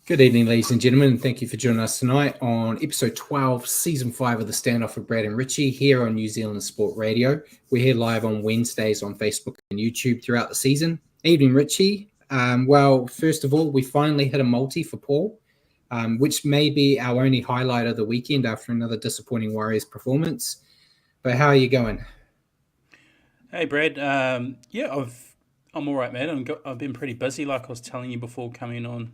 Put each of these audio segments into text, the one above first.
Good evening, ladies and gentlemen, and thank you for joining us tonight on episode 12, season 5 of the Standoff with Brad and Richie here on New Zealand Sport Radio. We're here live on Wednesdays on Facebook and YouTube throughout the season. Evening, Richie. Well, first of all, we finally hit a multi for Paul, which may be our only highlight of the weekend after another disappointing Warriors performance. But how are you going? Hey Brad, I'm all right, man. I've been pretty busy, like I was telling you before coming on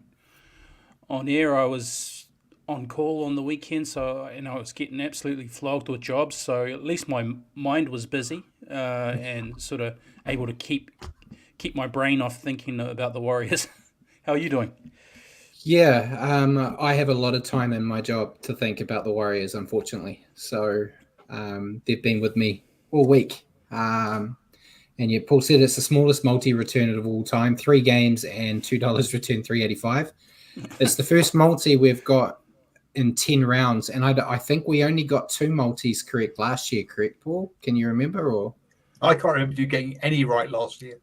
air. I was on call on the weekend, so I was getting absolutely flogged with jobs. So at least my mind was busy and sort of able to keep my brain off thinking about the Warriors. How are you doing? Yeah, I have a lot of time in my job to think about the Warriors, unfortunately. So they've been with me all week. And yet Paul said it's the smallest multi-return of all time, 3 games and $2 return, $3.85. It's the first multi we've got in 10 rounds, and I think we only got 2 multis correct last year, correct, Paul? Can you remember? Or I can't remember you getting any right last year.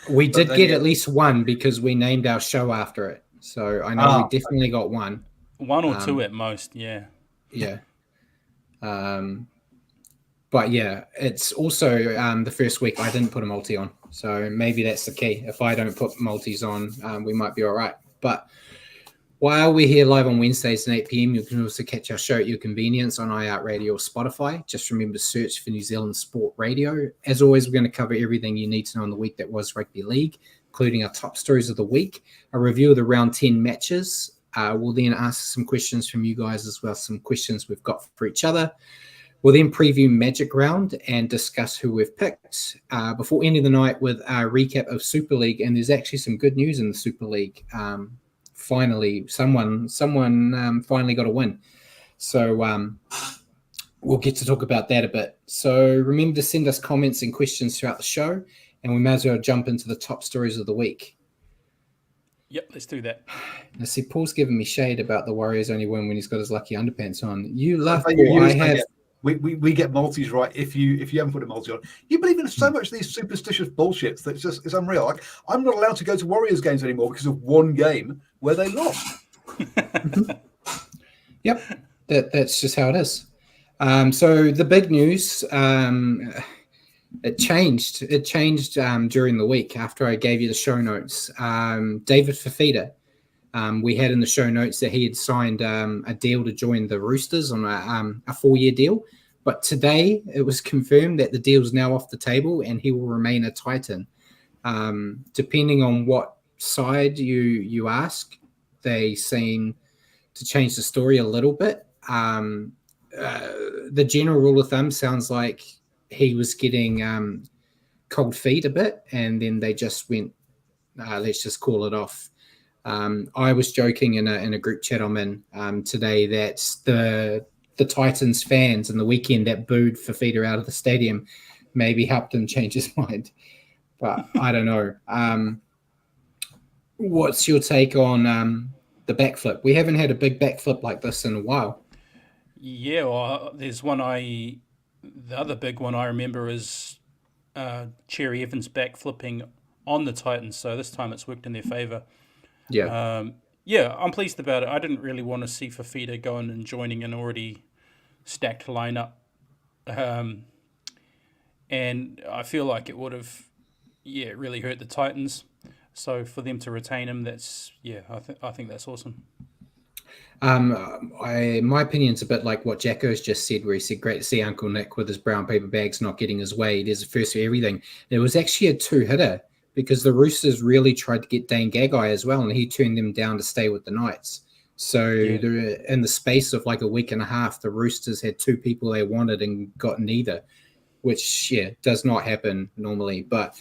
we did get at least one because we named our show after it. So I know we definitely got one. One or two at most, yeah. Yeah. But yeah, it's also the first week I didn't put a multi on. So maybe that's the key. If I don't put multis on, we might be all right. But while we're here live on Wednesdays at 8 p.m, you can also catch our show at your convenience on iHeartRadio or Spotify. Just remember to search for New Zealand Sport Radio. As always, we're going to cover everything you need to know in the week that was rugby league, including our top stories of the week, a review of the round 10 matches. We'll then ask some questions from you guys as well, some questions we've got for each other. We'll then preview Magic Round and discuss who we've picked before ending the night with a recap of Super League. And there's actually some good news in the Super League. Finally, someone finally got a win. So we'll get to talk about that a bit. So remember to send us comments and questions throughout the show, and we may as well jump into the top stories of the week. Yep, let's do that. Now, see, Paul's giving me shade about the Warriors only win when he's got his lucky underpants on. You love Paul. We get multis right if you haven't put a multi on. You believe in so much of these superstitious bullshits that it's unreal. Like, I'm not allowed to go to Warriors games anymore because of one game where they lost. Yep, that's just how it is. So the big news, it changed. It changed during the week after I gave you the show notes. David Fifita, we had in the show notes that he had signed a deal to join the Roosters on a 4-year deal. But today it was confirmed that the deal is now off the table and he will remain a Titan. Depending on what side you ask, they seem to change the story a little bit. The general rule of thumb sounds like he was getting cold feet a bit, and then they just went, let's just call it off. I was joking in a group chat I'm in today that the Titans fans in the weekend that booed Fifita out of the stadium maybe helped him change his mind. But I don't know. What's your take on the backflip? We haven't had a big backflip like this in a while. Yeah, well, there's one the other big one I remember is Cherry Evans backflipping on the Titans, so this time it's worked in their favour. Yeah. I'm pleased about it. I didn't really want to see Fifita going and joining an already stacked lineup. And I feel like it would have, really hurt the Titans. So for them to retain him, I think that's awesome. My opinion's a bit like what Jacko's just said, where he said, great to see Uncle Nick with his brown paper bags not getting his way. There's a first for everything. It was actually a 2-hitter. Because the Roosters really tried to get Dane Gagai as well, and he turned them down to stay with the Knights. So in the space of like a week and a half, the Roosters had 2 people they wanted and got neither, which, does not happen normally. But,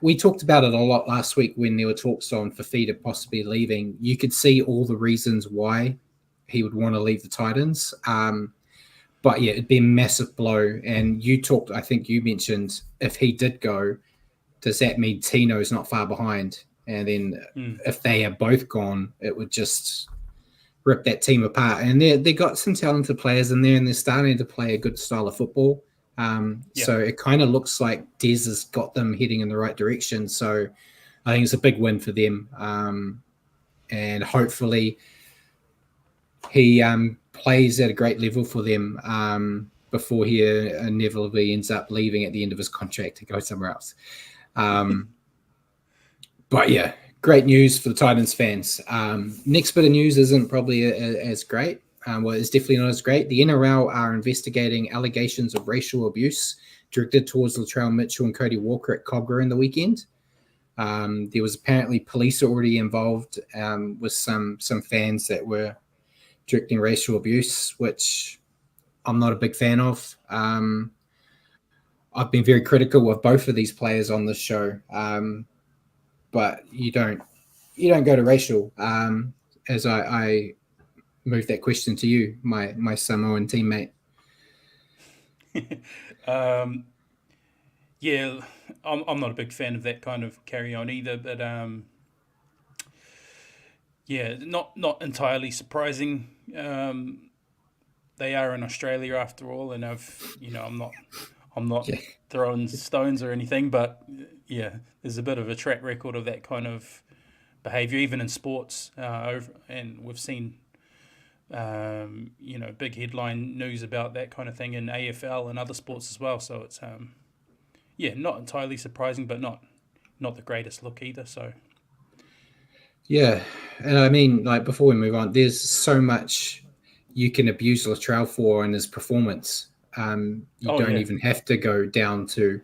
we talked about it a lot last week when there were talks on Fifita possibly leaving. You could see all the reasons why he would want to leave the Titans. But, it'd be a massive blow. And I think you mentioned if he did go, does that mean Tino's not far behind? And then if they are both gone, it would just rip that team apart. And they got some talented players in there, and they're starting to play a good style of football. So it kind of looks like Des has got them heading in the right direction. So I think it's a big win for them. and hopefully he plays at a great level for them before he inevitably ends up leaving at the end of his contract to go somewhere else. But yeah, great news for the Titans fans. Next bit of news isn't probably as great. Well, it's definitely not as great. The NRL are investigating allegations of racial abuse directed towards Latrell Mitchell and Cody Walker at Cobra in the weekend. There was apparently police already involved with some fans that were directing racial abuse, which I'm not a big fan of. I've been very critical of both of these players on this show, but you don't go to racial. As I move that question to you, my Samoan teammate. Yeah, I'm not a big fan of that kind of carry on either, but yeah, not entirely surprising. They are in Australia after all, and I'm not Yeah. throwing stones or anything, but yeah, there's a bit of a track record of that kind of behaviour, even in sports, and we've seen big headline news about that kind of thing in AFL and other sports as well. So it's not entirely surprising, but not the greatest look either. So Yeah, and I mean, like, before we move on, there's so much you can abuse Latrell for in his performance. You don't even have to go down to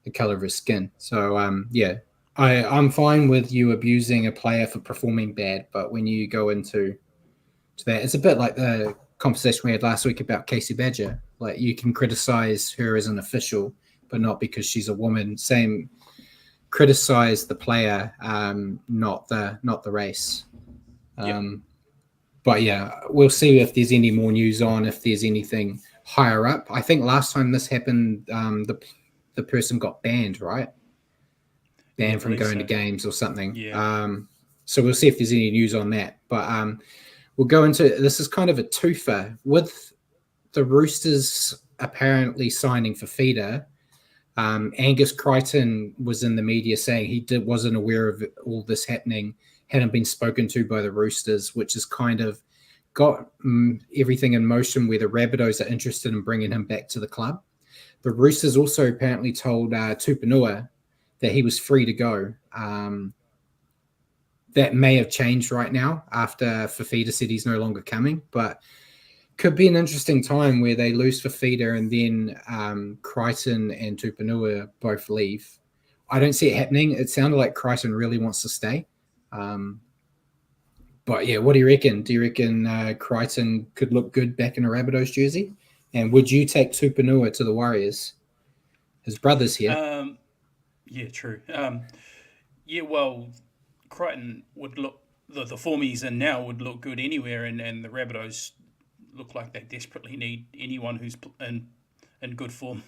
the color of his skin. So I'm fine with you abusing a player for performing bad, but when you go into that, it's a bit like the conversation we had last week about Casey Badger. Like, you can criticize her as an official, but not because she's a woman. Same, criticize the player, not the race. But yeah, we'll see if there's any more news on if there's anything higher up. I think last time this happened, the person got banned, right? Banned from going to games or something. Yeah. So we'll see if there's any news on that. But we'll go into this is kind of a twofer with the Roosters apparently signing for Fifita. Angus Crichton was in the media saying he wasn't aware of all this happening, hadn't been spoken to by the Roosters, which has kind of got everything in motion where the Rabbitohs are interested in bringing him back to the club. The Roosters also apparently told Tupanua that he was free to go. That may have changed right now after Fifita said he's no longer coming, but could be an interesting time where they lose Fifita and then Crichton and Tupanua both leave. I don't see it happening. It sounded like Crichton really wants to stay. But yeah, what do you reckon? Do you reckon Crichton could look good back in a Rabbitohs jersey? And would you take Tupanua to the Warriors? His brother's here. Yeah, true. Well, Crichton would look, the form he's in now would look good anywhere, and the Rabbitohs look like they desperately need anyone who's in good form,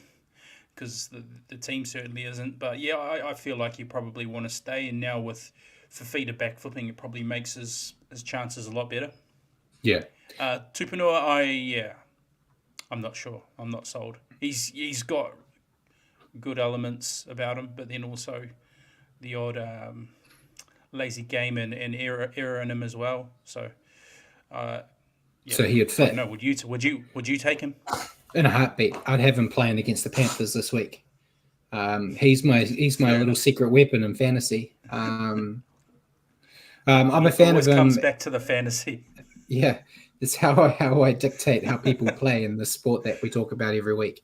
because the team certainly isn't. But yeah, I feel like you probably want to stay, and now with Fifita back flipping, it probably makes his chances a lot better. Yeah. Tupanua, I'm not sure. I'm not sold. He's got good elements about him, but then also the odd lazy game and error in him as well. So, so he'd fit. No, would you take him? In a heartbeat. I'd have him playing against the Panthers this week. He's my little secret weapon in fantasy. I'm a fan of him. Comes back to the fantasy. Yeah, it's how I dictate how people play in the sport that we talk about every week.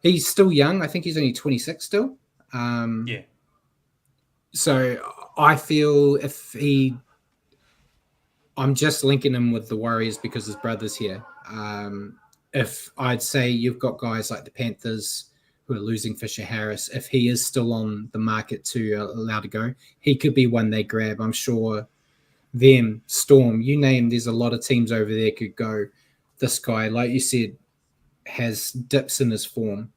He's still young. I think he's only 26 still. Yeah. So I feel I'm just linking him with the Warriors because his brother's here. If I'd say you've got guys like the Panthers who are losing Fisher Harris, if he is still on the market to allow to go, he could be one they grab. I'm sure them, Storm, you name, there's a lot of teams over there could go. This guy, like you said, has dips in his form,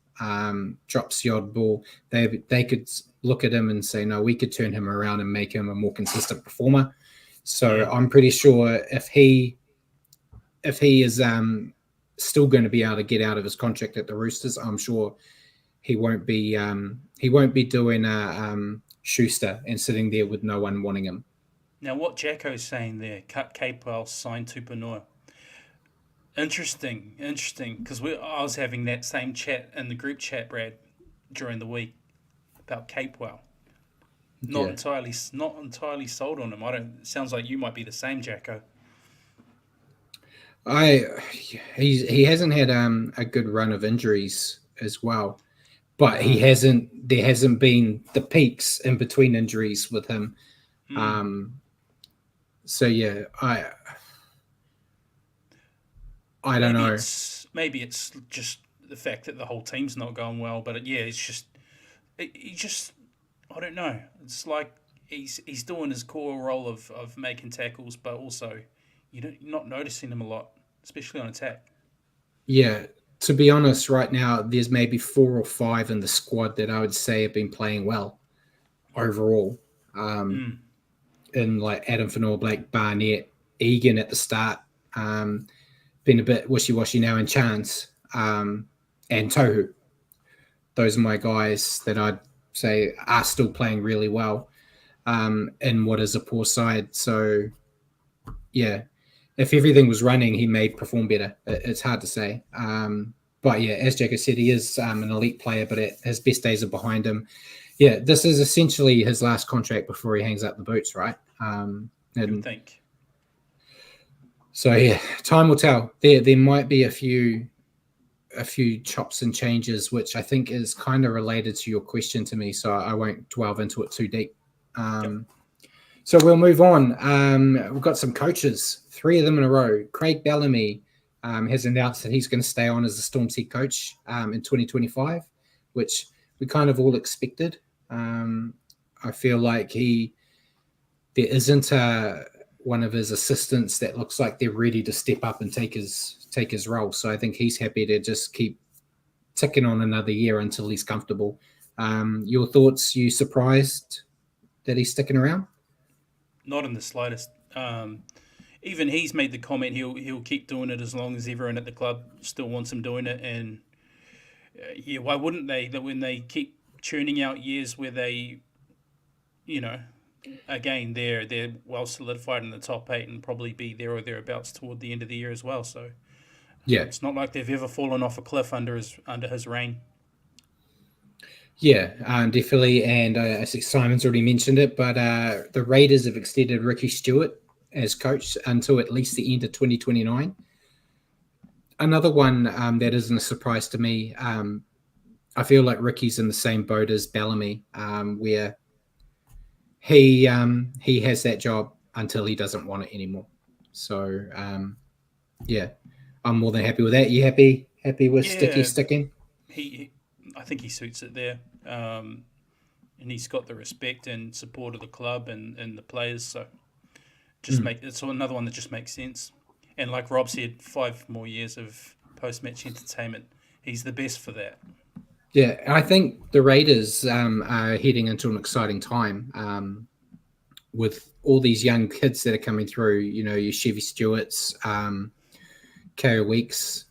drops the odd ball. They could look at him and say, no, we could turn him around and make him a more consistent performer. So I'm pretty sure if he is still going to be able to get out of his contract at the Roosters, I'm sure he won't be doing Schuster and sitting there with no one wanting him. Now, what Jacko's saying there, cut Capewell, sign Tupanua. Interesting, because I was having that same chat in the group chat, Brad, during the week about Capewell. Yeah. Not entirely sold on him. I don't. It sounds like you might be the same, Jacko. I he hasn't had a good run of injuries as well, but he No. hasn't. There hasn't been the peaks in between injuries with him. Um, so yeah, I don't Maybe know. it's just the fact that the whole team's not going well. But yeah, it's just he just I don't know. It's like he's doing his core role of making tackles, but also you're not noticing him a lot, especially on attack. Yeah, to be honest, right now there's maybe 4 or 5 in the squad that I would say have been playing well overall. Mm. In like Adam Fanor, Blake Barnett, Egan at the start, been a bit wishy washy now, and Chance, and Tohu. Those are my guys that I'd say are still playing really well in what is a poor side. So, yeah, if everything was running, he may perform better. It's hard to say. But yeah, as Jacob said, he is an elite player, but his best days are behind him. Yeah, this is essentially his last contract before he hangs up the boots, right? You would And think. so yeah, time will tell. There might be a few chops and changes, which I think is kind of related to your question to me. So I won't delve into it too deep. Yep. So we'll move on. We've got some coaches, 3 of them in a row. Craig Bellamy has announced that he's going to stay on as the Storm's head coach in 2025, which we kind of all expected. I feel like there isn't one of his assistants that looks like they're ready to step up and take his role. So I think he's happy to just keep ticking on another year until he's comfortable. Your thoughts? You surprised that he's sticking around? Not in the slightest. Even he's made the comment he'll keep doing it as long as everyone at the club still wants him doing it. And yeah, why wouldn't they? That when they keep churning out years where they, you know, again they're well solidified in the top 8 and probably be there or thereabouts toward the end of the year as well. So Yeah, it's not like they've ever fallen off a cliff under his reign. yeah, definitely. And I think Simon's already mentioned it, but the Raiders have extended Ricky Stewart as coach until at least the end of 2029. Another one that isn't a surprise to me. I feel like Ricky's in the same boat as Bellamy, where he has that job until he doesn't want it anymore. So yeah, I'm more than happy with that. You happy? Happy with Yeah, sticking? I think he suits it there. And he's got the respect and support of the club and the players. So it's another one that just makes sense. And like Rob said, 5 more years of post-match entertainment. He's the best for that. Yeah, I think the Raiders are heading into an exciting time with all these young kids that are coming through. You know, your Chevy Stewarts, Ko Weeks.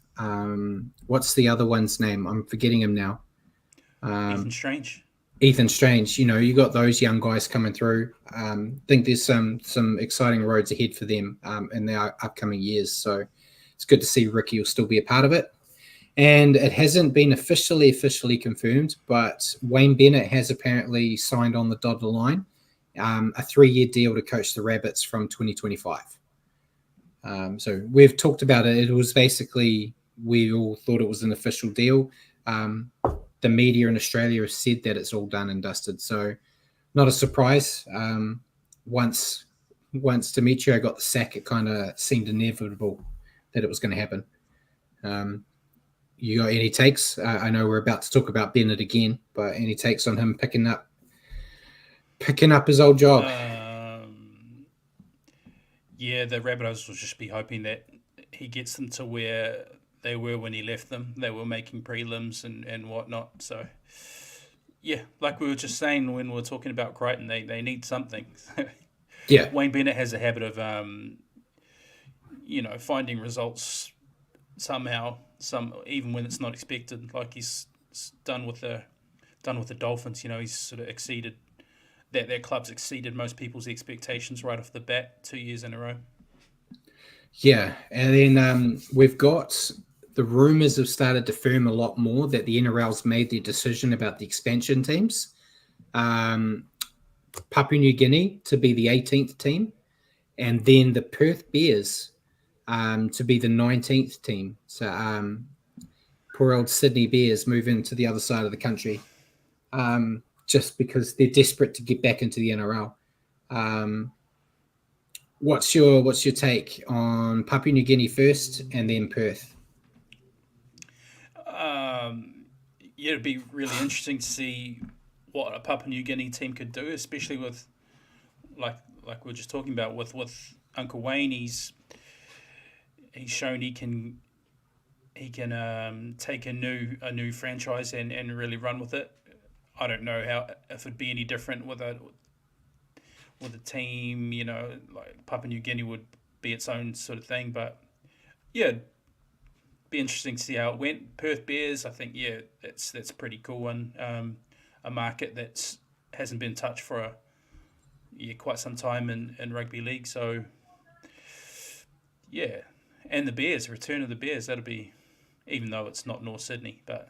What's the other one's name? I'm forgetting him now. Ethan Strange. Ethan Strange. You know, you got those young guys coming through. I think there's some exciting roads ahead for them in the upcoming years. So it's good to see Ricky will still be a part of it. And it hasn't been officially confirmed, but Wayne Bennett has apparently signed on the dotted line a 3-year deal to coach the Rabbits from 2025. So we've talked about it. It was basically, we all thought it was an official deal. The media in Australia has said that it's all done and dusted. So not a surprise. Once Demetrio got the sack, it kind of seemed inevitable that it was going to happen. You got any takes? I know we're about to talk about Bennett again, but any takes on him picking up his old job? Yeah, the Rabbitohs will just be hoping that he gets them to where they were when he left them. They were making prelims and whatnot. So, yeah, like we were just saying when we were talking about Crichton, they need something. Yeah. Wayne Bennett has a habit of, finding results somehow, even when it's not expected. Like he's done with the Dolphins. You know, he's sort of exceeded that their club's exceeded most people's expectations right off the bat 2 years in a row. Yeah, and then we've got the rumors have started to firm a lot more that the NRL's made their decision about the expansion teams. Papua New Guinea to be the 18th team, and then the Perth Bears to be the 19th team. So poor old Sydney Bears move into the other side of the country just because they're desperate to get back into the NRL. What's your take on Papua New Guinea first and then Perth? Yeah, it'd be really interesting to see what a Papua New Guinea team could do, especially with like we were just talking about with Uncle Wayne. He's shown he can take a new franchise and really run with it. I don't know if it'd be any different with a team, like Papua New Guinea would be its own sort of thing, but yeah, it'd be interesting to see how it went. Perth Bears, I think, yeah, that's a pretty cool one. A market that hasn't been touched for quite some time in rugby league, so yeah. And the Bears, return of the Bears, that'll be, even though it's not North Sydney, but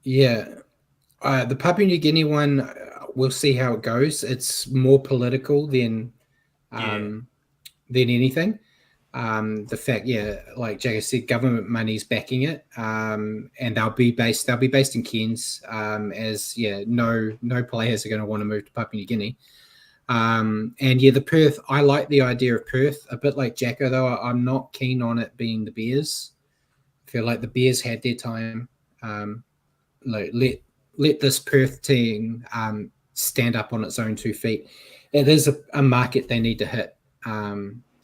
yeah. The Papua New Guinea one, we'll see how it goes. It's more political than anything. The fact, like Jagger said, government money's backing it, and they'll be based in Cairns, as no players are going to want to move to Papua New Guinea. The Perth, I like the idea of Perth, a bit like Jacko, though I'm not keen on it being the Bears. I feel like the Bears had their time. Let this Perth team stand up on its own 2 feet. It is a market they need to hit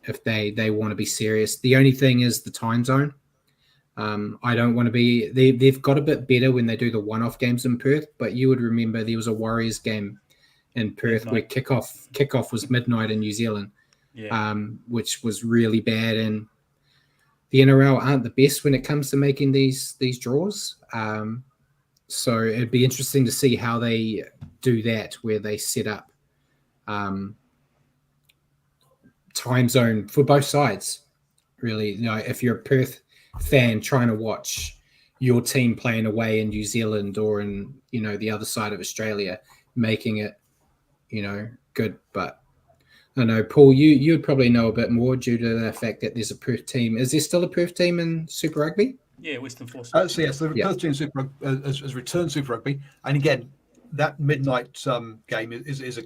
if they want to be serious. The only thing is the time zone. I don't want to be. They've got a bit better when they do the one-off games in Perth, but you would remember there was a Warriors game in Perth where kickoff was midnight in New Zealand, which was really bad. And the NRL aren't the best when it comes to making these draws. So it'd be interesting to see how they do that, where they set up time zone for both sides. Really, if you're a Perth fan trying to watch your team playing away in New Zealand or in the other side of Australia, making it good. But I don't know, Paul, you'd probably know a bit more due to the fact that there's a Perth team. Is there still a Perth team in Super Rugby? Yeah, Western Force. So yes, the Perth team has returned Super Rugby, and again, that midnight game is a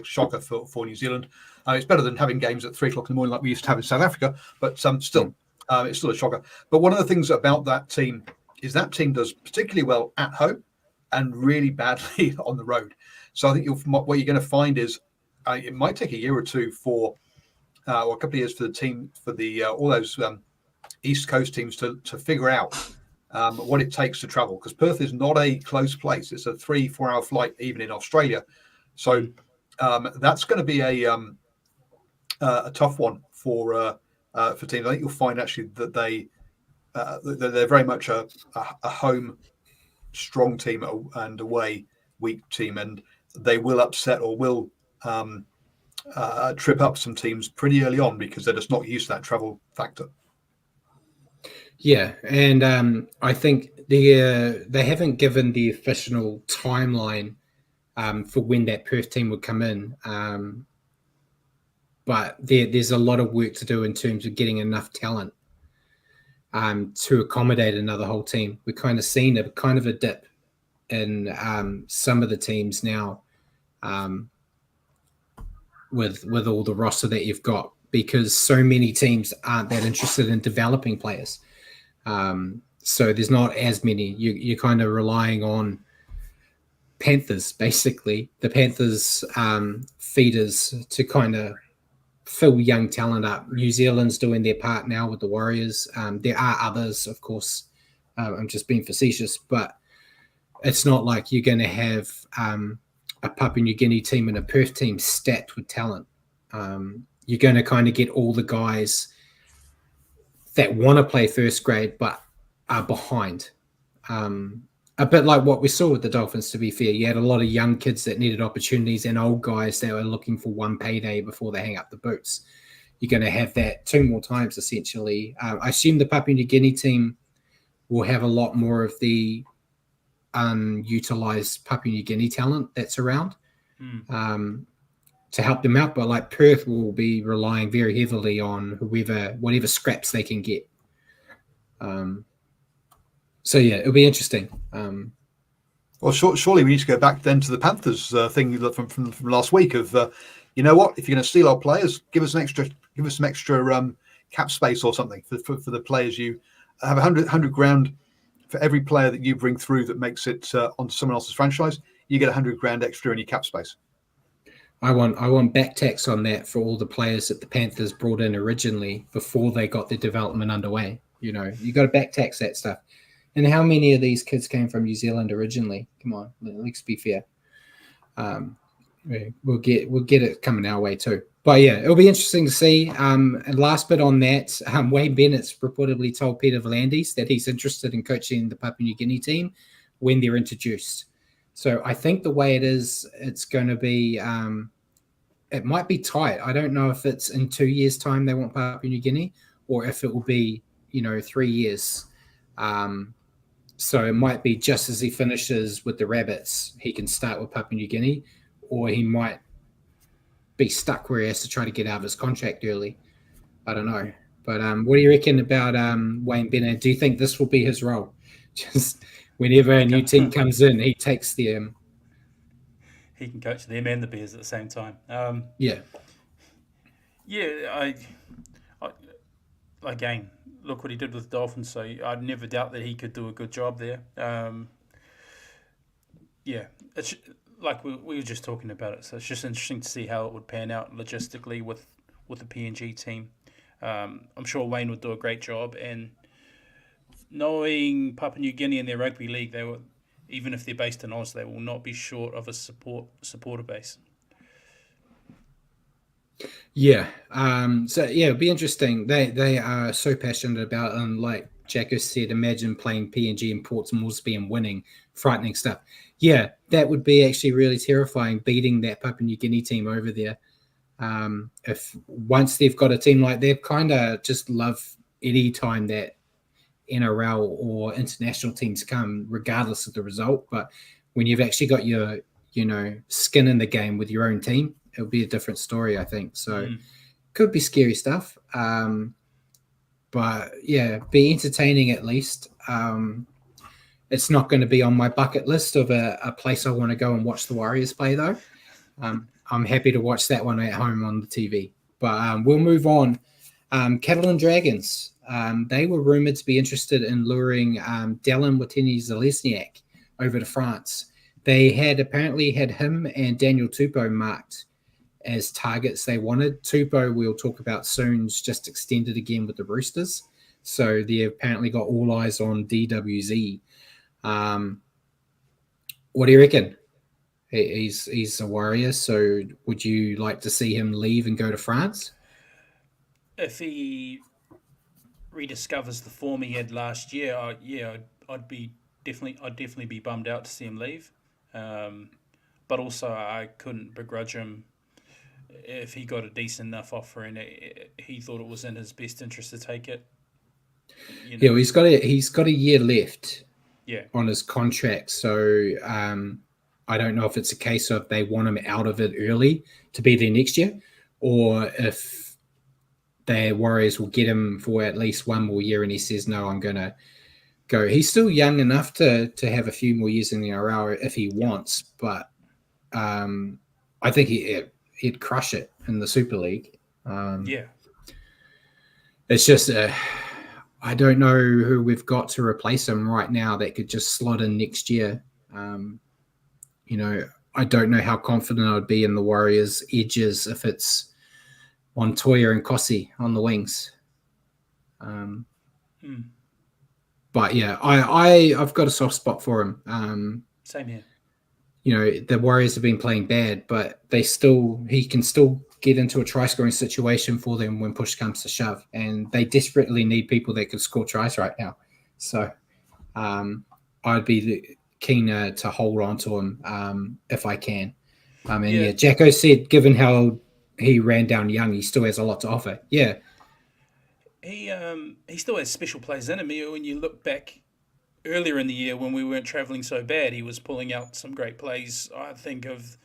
shocker for New Zealand. It's better than having games at 3:00 in the morning like we used to have in South Africa, but still, it's still a shocker. But one of the things about that team is that team does particularly well at home and really badly on the road. So I think what you're going to find is it might take a year or two or a couple of years for the team, for the all those East Coast teams to figure out what it takes to travel, because Perth is not a close place. It's a 3-4 hour flight even in Australia. So that's going to be a tough one for teams. I think you'll find actually that they're very much a home strong team and away weak team, and they will upset or will trip up some teams pretty early on because they're just not used to that travel factor. Yeah, and I think they haven't given the official timeline for when that Perth team would come in, but there's a lot of work to do in terms of getting enough talent to accommodate another whole team. We've kind of seen a dip in some of the teams now with all the roster that you've got, because so many teams aren't that interested in developing players. So there's not as many. You're kind of relying on Panthers, basically. The Panthers feeders to kind of fill young talent up. New Zealand's doing their part now with the Warriors. There are others, of course. I'm just being facetious, but it's not like you're going to have a Papua New Guinea team and a Perth team stacked with talent. You're going to kind of get all the guys that want to play first grade but are behind. a bit like what we saw with the Dolphins, to be fair. You had a lot of young kids that needed opportunities and old guys that were looking for one payday before they hang up the boots. You're going to have that 2 more times, essentially. I assume the Papua New Guinea team will have a lot more of the unutilized Papua New Guinea talent that's around to help them out. But like Perth will be relying very heavily on whatever scraps they can get. So yeah, it'll be interesting. Well, surely we need to go back then to the Panthers thing from last week of, you know what, if you're going to steal our players, give us some extra cap space or something for the players. You have 100 grand for every player that you bring through that makes it onto someone else's franchise. You get 100 grand extra in your cap space. I want back tax on that for all the players that the Panthers brought in originally before they got their development underway. You know, you got to back tax that stuff. And how many of these kids came from New Zealand originally? Come on, let's be fair. We'll get it coming our way too. But yeah, it'll be interesting to see. And last bit on that, Wayne Bennett's reportedly told Peter V'landys that he's interested in coaching the Papua New Guinea team when they're introduced. So I think the way it is, it's going to be, it might be tight. I don't know if it's in 2 years' time they want Papua New Guinea or if it will be, 3 years. So it might be just as he finishes with the Rabbits, he can start with Papua New Guinea, or he might be stuck where he has to try to get out of his contract early. I don't know. But what do you reckon about Wayne Bennett? Do you think this will be his role? Just whenever a new team comes in, he takes the... he can coach them and the Bears at the same time. Yeah. Yeah, I again, look what he did with Dolphins, so I'd never doubt that he could do a good job there. Yeah, it's like we were just talking about it, so it's just interesting to see how it would pan out logistically with the PNG team. I'm sure Wayne would do a great job, and knowing Papua New Guinea and their rugby league, they were, even if they're based in Oz, they will not be short of a supporter base. Yeah. So yeah, it'll be interesting. They are so passionate about it, and like Jacko said, imagine playing PNG and Port Moresby and winning, frightening stuff. Yeah, that would be actually really terrifying, beating that Papua New Guinea team over there. If once they've got a team like that, kind of just love any time that NRL or international teams come, regardless of the result. But when you've actually got your, skin in the game with your own team, it'll be a different story, I think. So could be scary stuff. But yeah, be entertaining at least. It's not going to be on my bucket list of a place I want to go and watch the Warriors play, though. I'm happy to watch that one at home on the TV. But we'll move on. Cattle and Dragons. They were rumored to be interested in luring Dallin Watene-Zelezniak over to France. They had apparently had him and Daniel Tupou marked as targets they wanted. Tupou, we'll talk about soon, is just extended again with the Roosters. So they apparently got all eyes on DWZ. What do you reckon? He's a Warrior, so would you like to see him leave and go to France? If he rediscovers the form he had last year, I'd definitely be bummed out to see him leave. But also I couldn't begrudge him if he got a decent enough offer and he thought it was in his best interest to take it. Yeah, well, he's got a year left. Yeah. On his contract, so I don't know if it's a case of they want him out of it early to be there next year, or if the Warriors will get him for at least one more year and he says, no, I'm going to go. He's still young enough to have a few more years in the NRL if he wants, but I think he'd crush it in the Super League. It's just I don't know who we've got to replace him right now that could just slot in next year. I don't know how confident I would be in the Warriors' edges if it's Montoya and Kossi on the wings. But yeah, I've got a soft spot for him. Same here. The Warriors have been playing bad, but he can still get into a try-scoring situation for them when push comes to shove, and they desperately need people that could score tries right now. So I'd be keener to hold on to him if I can. And Yeah. Jacko said, given how he ran down young, he still has a lot to offer. Yeah, He still has special plays in him. When you look back earlier in the year when we weren't travelling so bad, he was pulling out some great plays. I think of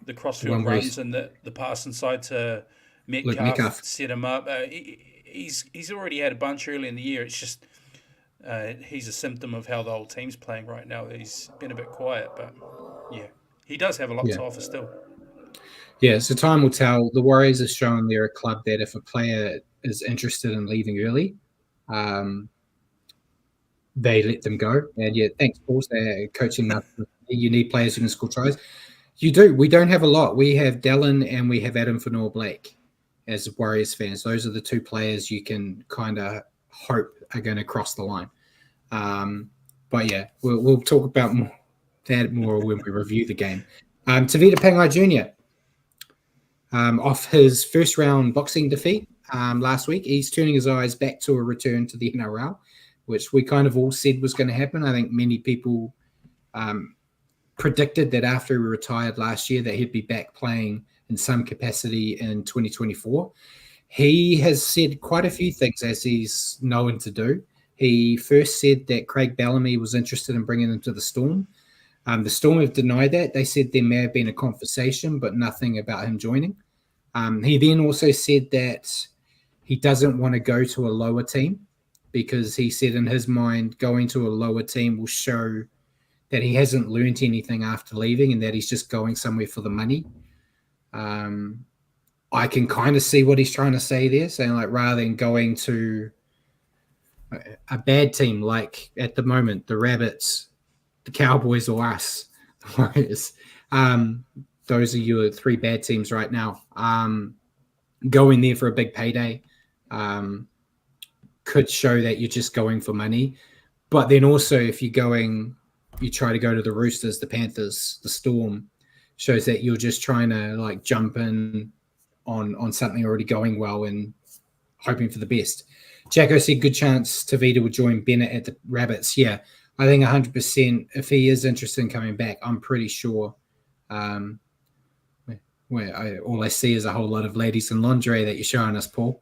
the The crossfield one where runs and the pass inside to Luke Metcalf, Metcalf. set him up. He's already had a bunch early in the year. It's just he's a symptom of how the whole team's playing right now. He's been a bit quiet, but yeah, he does have a lot Yeah. to offer still. Yeah, so time will tell. The Warriors have shown they're a club that if a player is interested in leaving early, they let them go. And yeah, thanks, Paul. They're coaching enough. You need players who can score tries. You do. We don't have a lot. We have Dallin and we have Adam Fanor Blake as Warriors fans. Those are the two players you can kind of hope are going to cross the line. But yeah, we'll talk about that more when we review the game. Tavita Pangai Jr. Off his first round boxing defeat last week, he's turning his eyes back to a return to the NRL, which we kind of all said was going to happen. I think many people predicted that after he retired last year that he'd be back playing in some capacity in 2024. He has said quite a few things, as he's known to do. He first said that Craig Bellamy was interested in bringing him to the Storm. The Storm have denied that. They said there may have been a conversation, but nothing about him joining. He then also said that he doesn't want to go to a lower team because he said in his mind going to a lower team will show that he hasn't learned anything after leaving and that he's just going somewhere for the money. I can kind of see what he's trying to say there, saying like rather than going to a bad team like at the moment, the Rabbits, the Cowboys or us, the Warriors, those are your three bad teams right now. Going there for a big payday could show that you're just going for money. But then also if you're going, you try to go to the Roosters, the Panthers, the Storm, shows that you're just trying to like jump in on something already going well and hoping for the best. Jacko said good chance Tavita would join Bennett at the Rabbits. Yeah, I think 100% if he is interested in coming back, I'm pretty sure all I see is a whole lot of ladies in lingerie that you're showing us, Paul.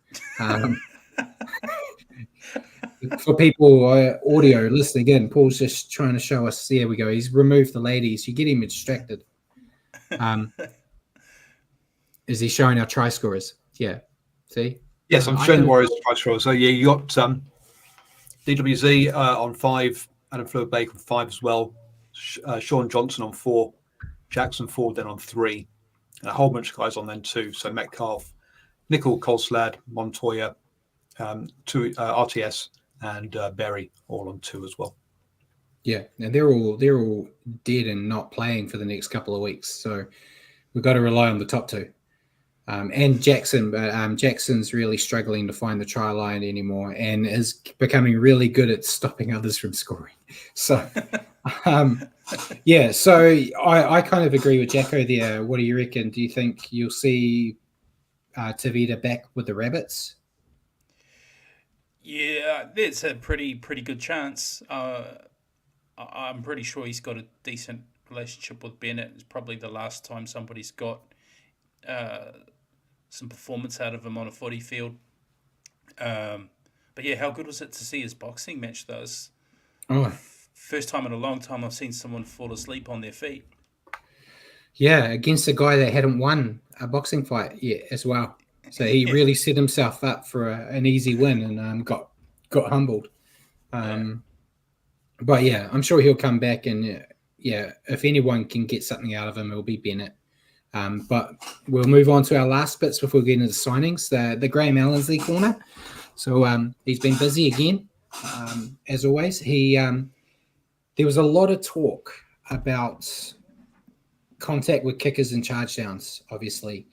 For people audio listening in, Paul's just trying to show us. There we go. He's removed the ladies. You get him distracted. Is he showing our try scorers? Yeah. See? Yes, I'm showing the Warriors try scorers. So yeah, you got DWZ on 5, Adam Flew-Baker on 5 as well, Sean Johnson on 4, Jackson Ford then on 3, and a whole bunch of guys on then 2. So Metcalf, Nickel, Colslad, Montoya, 2 RTS, and Berry all on 2 as well. Yeah, and they're all dead and not playing for the next couple of weeks. So we've got to rely on the top 2. And Jackson, but Jackson's really struggling to find the try line anymore and is becoming really good at stopping others from scoring. So, yeah, so I kind of agree with Jacko there. What do you reckon? Do you think you'll see Tavita back with the Rabbits? Yeah, there's a pretty good chance. I'm pretty sure he's got a decent relationship with Bennett. It's probably the last time somebody's got some performance out of him on a footy field. But yeah, how good was it to see his boxing match though? First time in a long time I've seen someone fall asleep on their feet. Yeah, against a guy that hadn't won a boxing fight yet as well. So he really set himself up for an easy win and got humbled. But yeah, I'm sure he'll come back and if anyone can get something out of him, it'll be Bennett. But we'll move on to our last bits before we get into the signings, the Graham Allensley corner. So he's been busy again, as always. There was a lot of talk about contact with kickers and charge downs, obviously,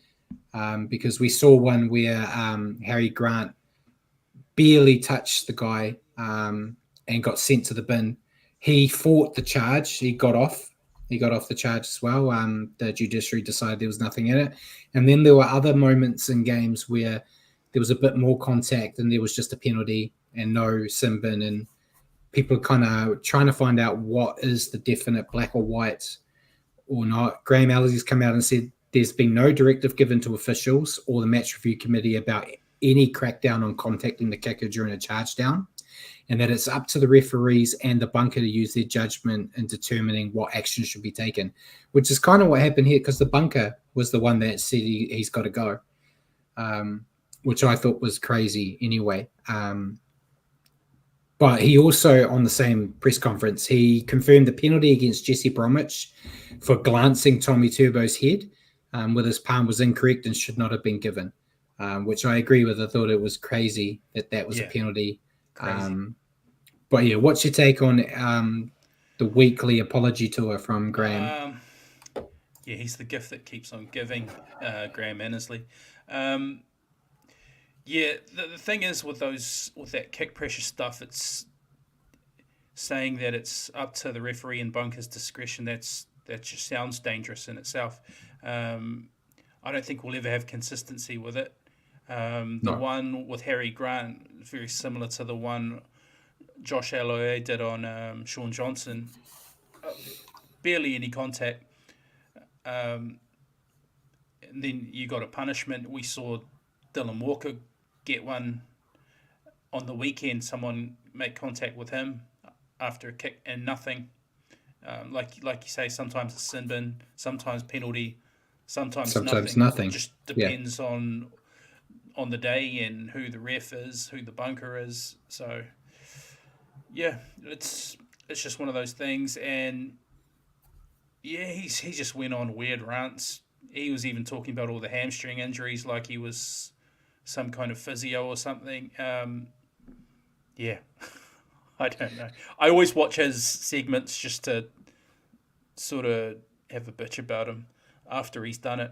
because we saw one where Harry Grant barely touched the guy and got sent to the bin. He fought the charge. He got off the charge as well. The judiciary decided there was nothing in it. And then there were other moments in games where there was a bit more contact and there was just a penalty and no sin bin. And people are kind of trying to find out what is the definite black or white or not. Graham Alley's come out and said there's been no directive given to officials or the match review committee about any crackdown on contacting the kicker during a charge down, and that it's up to the referees and the bunker to use their judgment in determining what action should be taken, which is kind of what happened here, because the bunker was the one that said he's got to go, which I thought was crazy anyway. But he also, on the same press conference, he confirmed the penalty against Jesse Bromwich for glancing Tommy Turbo's head with his palm was incorrect and should not have been given, which I agree with. I thought it was crazy that was a penalty. But yeah, what's your take on the weekly apology tour from Graham? Yeah, he's the gift that keeps on giving, Graham Annesley. Yeah, the thing is with that kick pressure stuff, it's saying that it's up to the referee and bunker's discretion. That just sounds dangerous in itself. I don't think we'll ever have consistency with it. The one with Harry Grant is very similar to the one Josh Aloiai did on Sean Johnson. Barely any contact. And then you got a punishment. We saw Dylan Walker get one on the weekend. Someone make contact with him after a kick and nothing. Like you say, sometimes it's sin bin, sometimes penalty, sometimes nothing. It just depends on the day and who the ref is, who the bunker is. So yeah, it's just one of those things. And yeah, he just went on weird rants. He was even talking about all the hamstring injuries like he was some kind of physio or something. Yeah, I don't know. I always watch his segments just to sort of have a bitch about him after he's done it.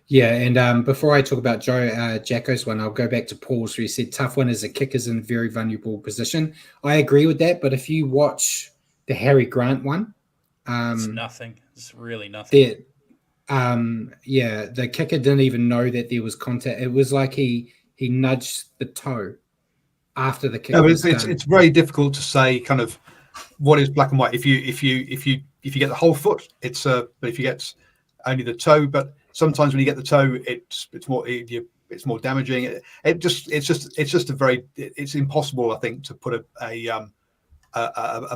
Yeah, and before I talk about Jacko's one, I'll go back to Paul's where he said tough one as a kicker's in a very vulnerable position. I agree with that, but if you watch the Harry Grant one, it's nothing. It's really nothing. The kicker didn't even know that there was contact. It was like he nudged the toe after the kick. No, it's very difficult to say kind of what is black and white. If you get the whole foot, it's but if you get only the toe, but sometimes when you get the toe, it's more damaging. It's impossible, I think, to put a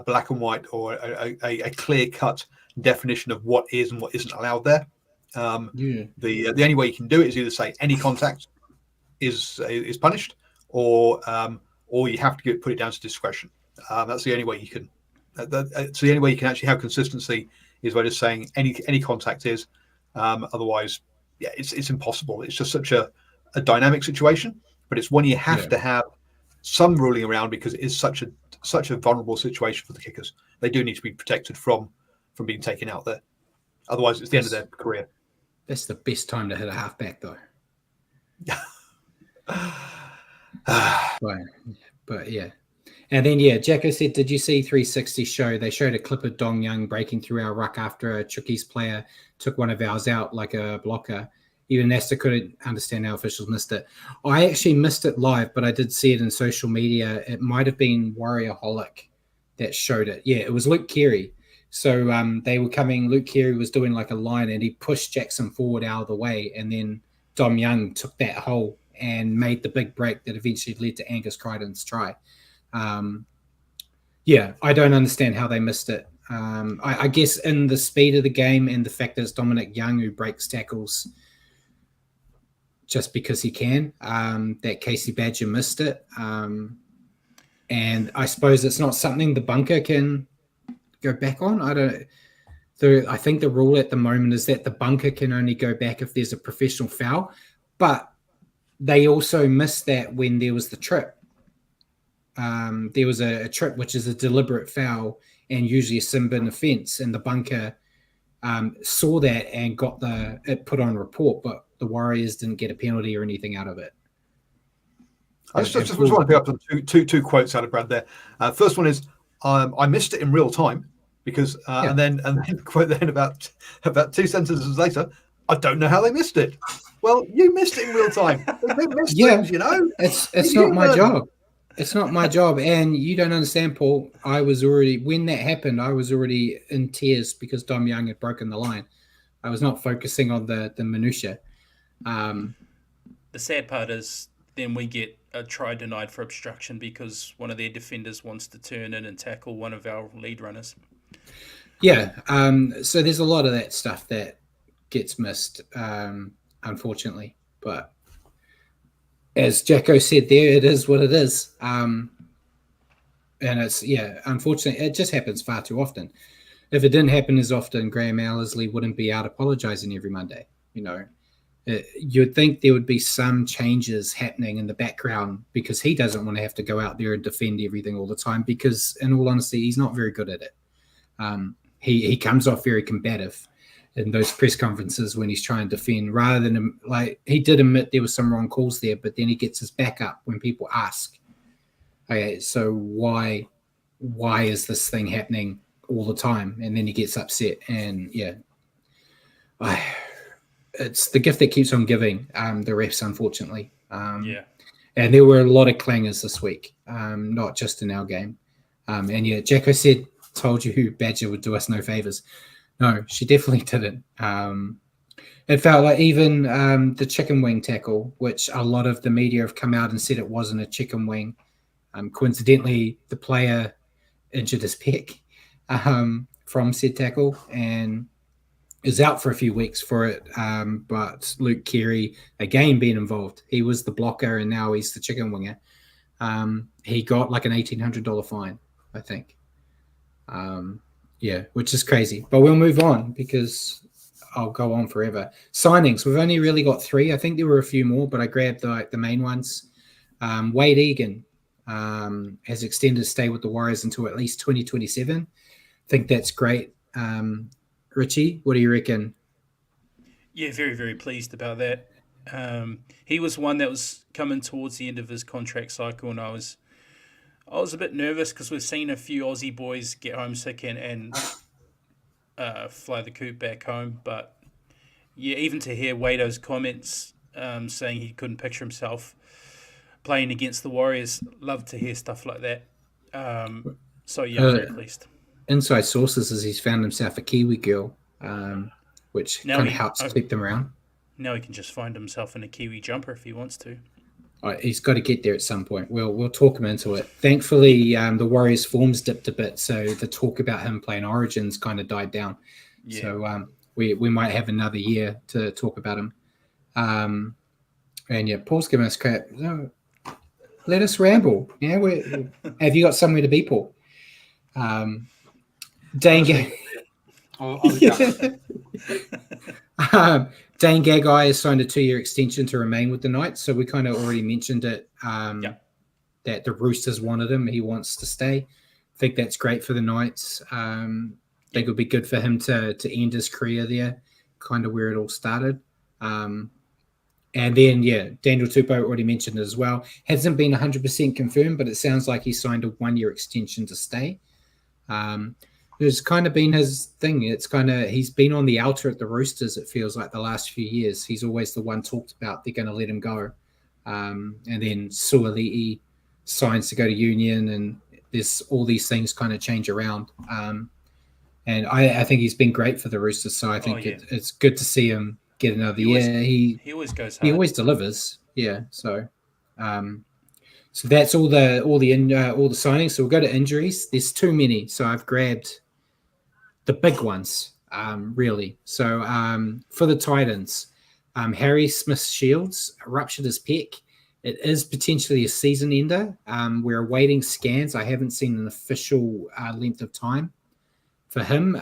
black and white or a clear cut definition of what is and what isn't allowed there. The only way you can do it is either say any contact is punished, or you have to put it down to discretion. That's the only way you can. It's the only way you can actually have consistency is by just saying any contact is. Otherwise, yeah, it's impossible. It's just such a dynamic situation, but it's one you have to have some ruling around because it is such a vulnerable situation for the kickers. They do need to be protected from being taken out there. Otherwise, it's the end of their career. That's the best time to hit a halfback, though. But yeah. And then, Jacko said, did you see 360 show? They showed a clip of Dong Young breaking through our ruck after a Chookies player took one of ours out like a blocker. Even Nesta couldn't understand how officials missed it. I actually missed it live, but I did see it in social media. It might have been Warriorholic that showed it. Yeah, it was Luke Keary. So they were coming. Luke Keary was doing like a line and he pushed Jackson forward out of the way. And then Dom Young took that hole and made the big break that eventually led to Angus Crichton's try. I don't understand how they missed it. I guess in the speed of the game and the fact that it's Dominic Young who breaks tackles just because he can, that Casey Badger missed it. And I suppose it's not something the bunker can go back on. I think the rule at the moment is that the bunker can only go back if there's a professional foul, but they also missed that when there was the trip. There was a trip, which is a deliberate foul and usually a sin bin offence, and the bunker saw that and got it put on report, but the Warriors didn't get a penalty or anything out of it. I just want to pick up on two quotes out of Brad there. First one is, I missed it in real time because, and then quote then about 2 sentences later, I don't know how they missed it. Well, you missed it in real time. They missed things, you know. It's not my job. It's not my job, and you don't understand, Paul. When that happened, I was already in tears because Dom Young had broken the line. I was not focusing on the minutia. The sad part is then we get a try denied for obstruction because one of their defenders wants to turn in and tackle one of our lead runners. Yeah, so there's a lot of that stuff that gets missed, unfortunately. But as Jacko said there, it is what it is. And it's, unfortunately, it just happens far too often. If it didn't happen as often, Graham Ellerslie wouldn't be out apologizing every Monday. You'd think there would be some changes happening in the background because he doesn't want to have to go out there and defend everything all the time because, in all honesty, he's not very good at it. He comes off very combative in those press conferences when he's trying to defend, rather than he did admit there was some wrong calls there, but then he gets his back up when people ask, okay, so why is this thing happening all the time? And then he gets upset, and it's the gift that keeps on giving, the refs, unfortunately. And there were a lot of clangers this week, not just in our game. Jacko told you Badger would do us no favors. No, she definitely didn't. It felt like even the chicken wing tackle, which a lot of the media have come out and said it wasn't a chicken wing. Coincidentally, the player injured his pec from said tackle and is out for a few weeks for it. But Luke Keary, again, being involved. He was the blocker and now he's the chicken winger. He got like an $1,800 fine, I think. Which is crazy. But we'll move on because I'll go on forever. Signings. We've only really got 3. I think there were a few more, but I grabbed the main ones. Wade Egan has extended his stay with the Warriors until at least 2027. I think that's great. Richie, what do you reckon? Yeah, very, very pleased about that. He was one that was coming towards the end of his contract cycle, and I was a bit nervous because we've seen a few Aussie boys get homesick and fly the coop back home. But yeah, even to hear Wado's comments saying he couldn't picture himself playing against the Warriors, love to hear stuff like that. I'm very pleased. Inside sources is he's found himself a Kiwi girl, which kind of helps keep them around. Now he can just find himself in a Kiwi jumper if he wants to. He's got to get there at some point. We'll talk him into it. Thankfully, the Warriors' form's dipped a bit, so the talk about him playing Origins kind of died down. Yeah. So we might have another year to talk about him. Paul's giving us crap. No, let us ramble. Yeah, have you got somewhere to be, Paul? Dane Gagai has signed a 2-year extension to remain with the Knights, so we kind of already mentioned it, that the Roosters wanted him. He wants to stay. I think that's great for the Knights. I think it'll be good for him to end his career there, kind of where it all started. And then, Daniel Tupou already mentioned it as well. Hasn't been 100% confirmed, but it sounds like he signed a 1-year extension to stay. It's kind of been his thing. It's kind of, he's been on the outer at the Roosters, it feels like, the last few years. He's always the one talked about. They're going to let him go. And then Suali'i signs to go to Union, and there's all these things kind of change around. And I think he's been great for the Roosters, so I think it's good to see him get another year. He always goes hard. He always delivers. Yeah, so so that's all the signings. So we'll go to injuries. There's too many, so I've grabbed the big ones, really. So for the Titans, Harry Smith-Shields ruptured his pec. It is potentially a season ender. We're awaiting scans. I haven't seen an official length of time for him.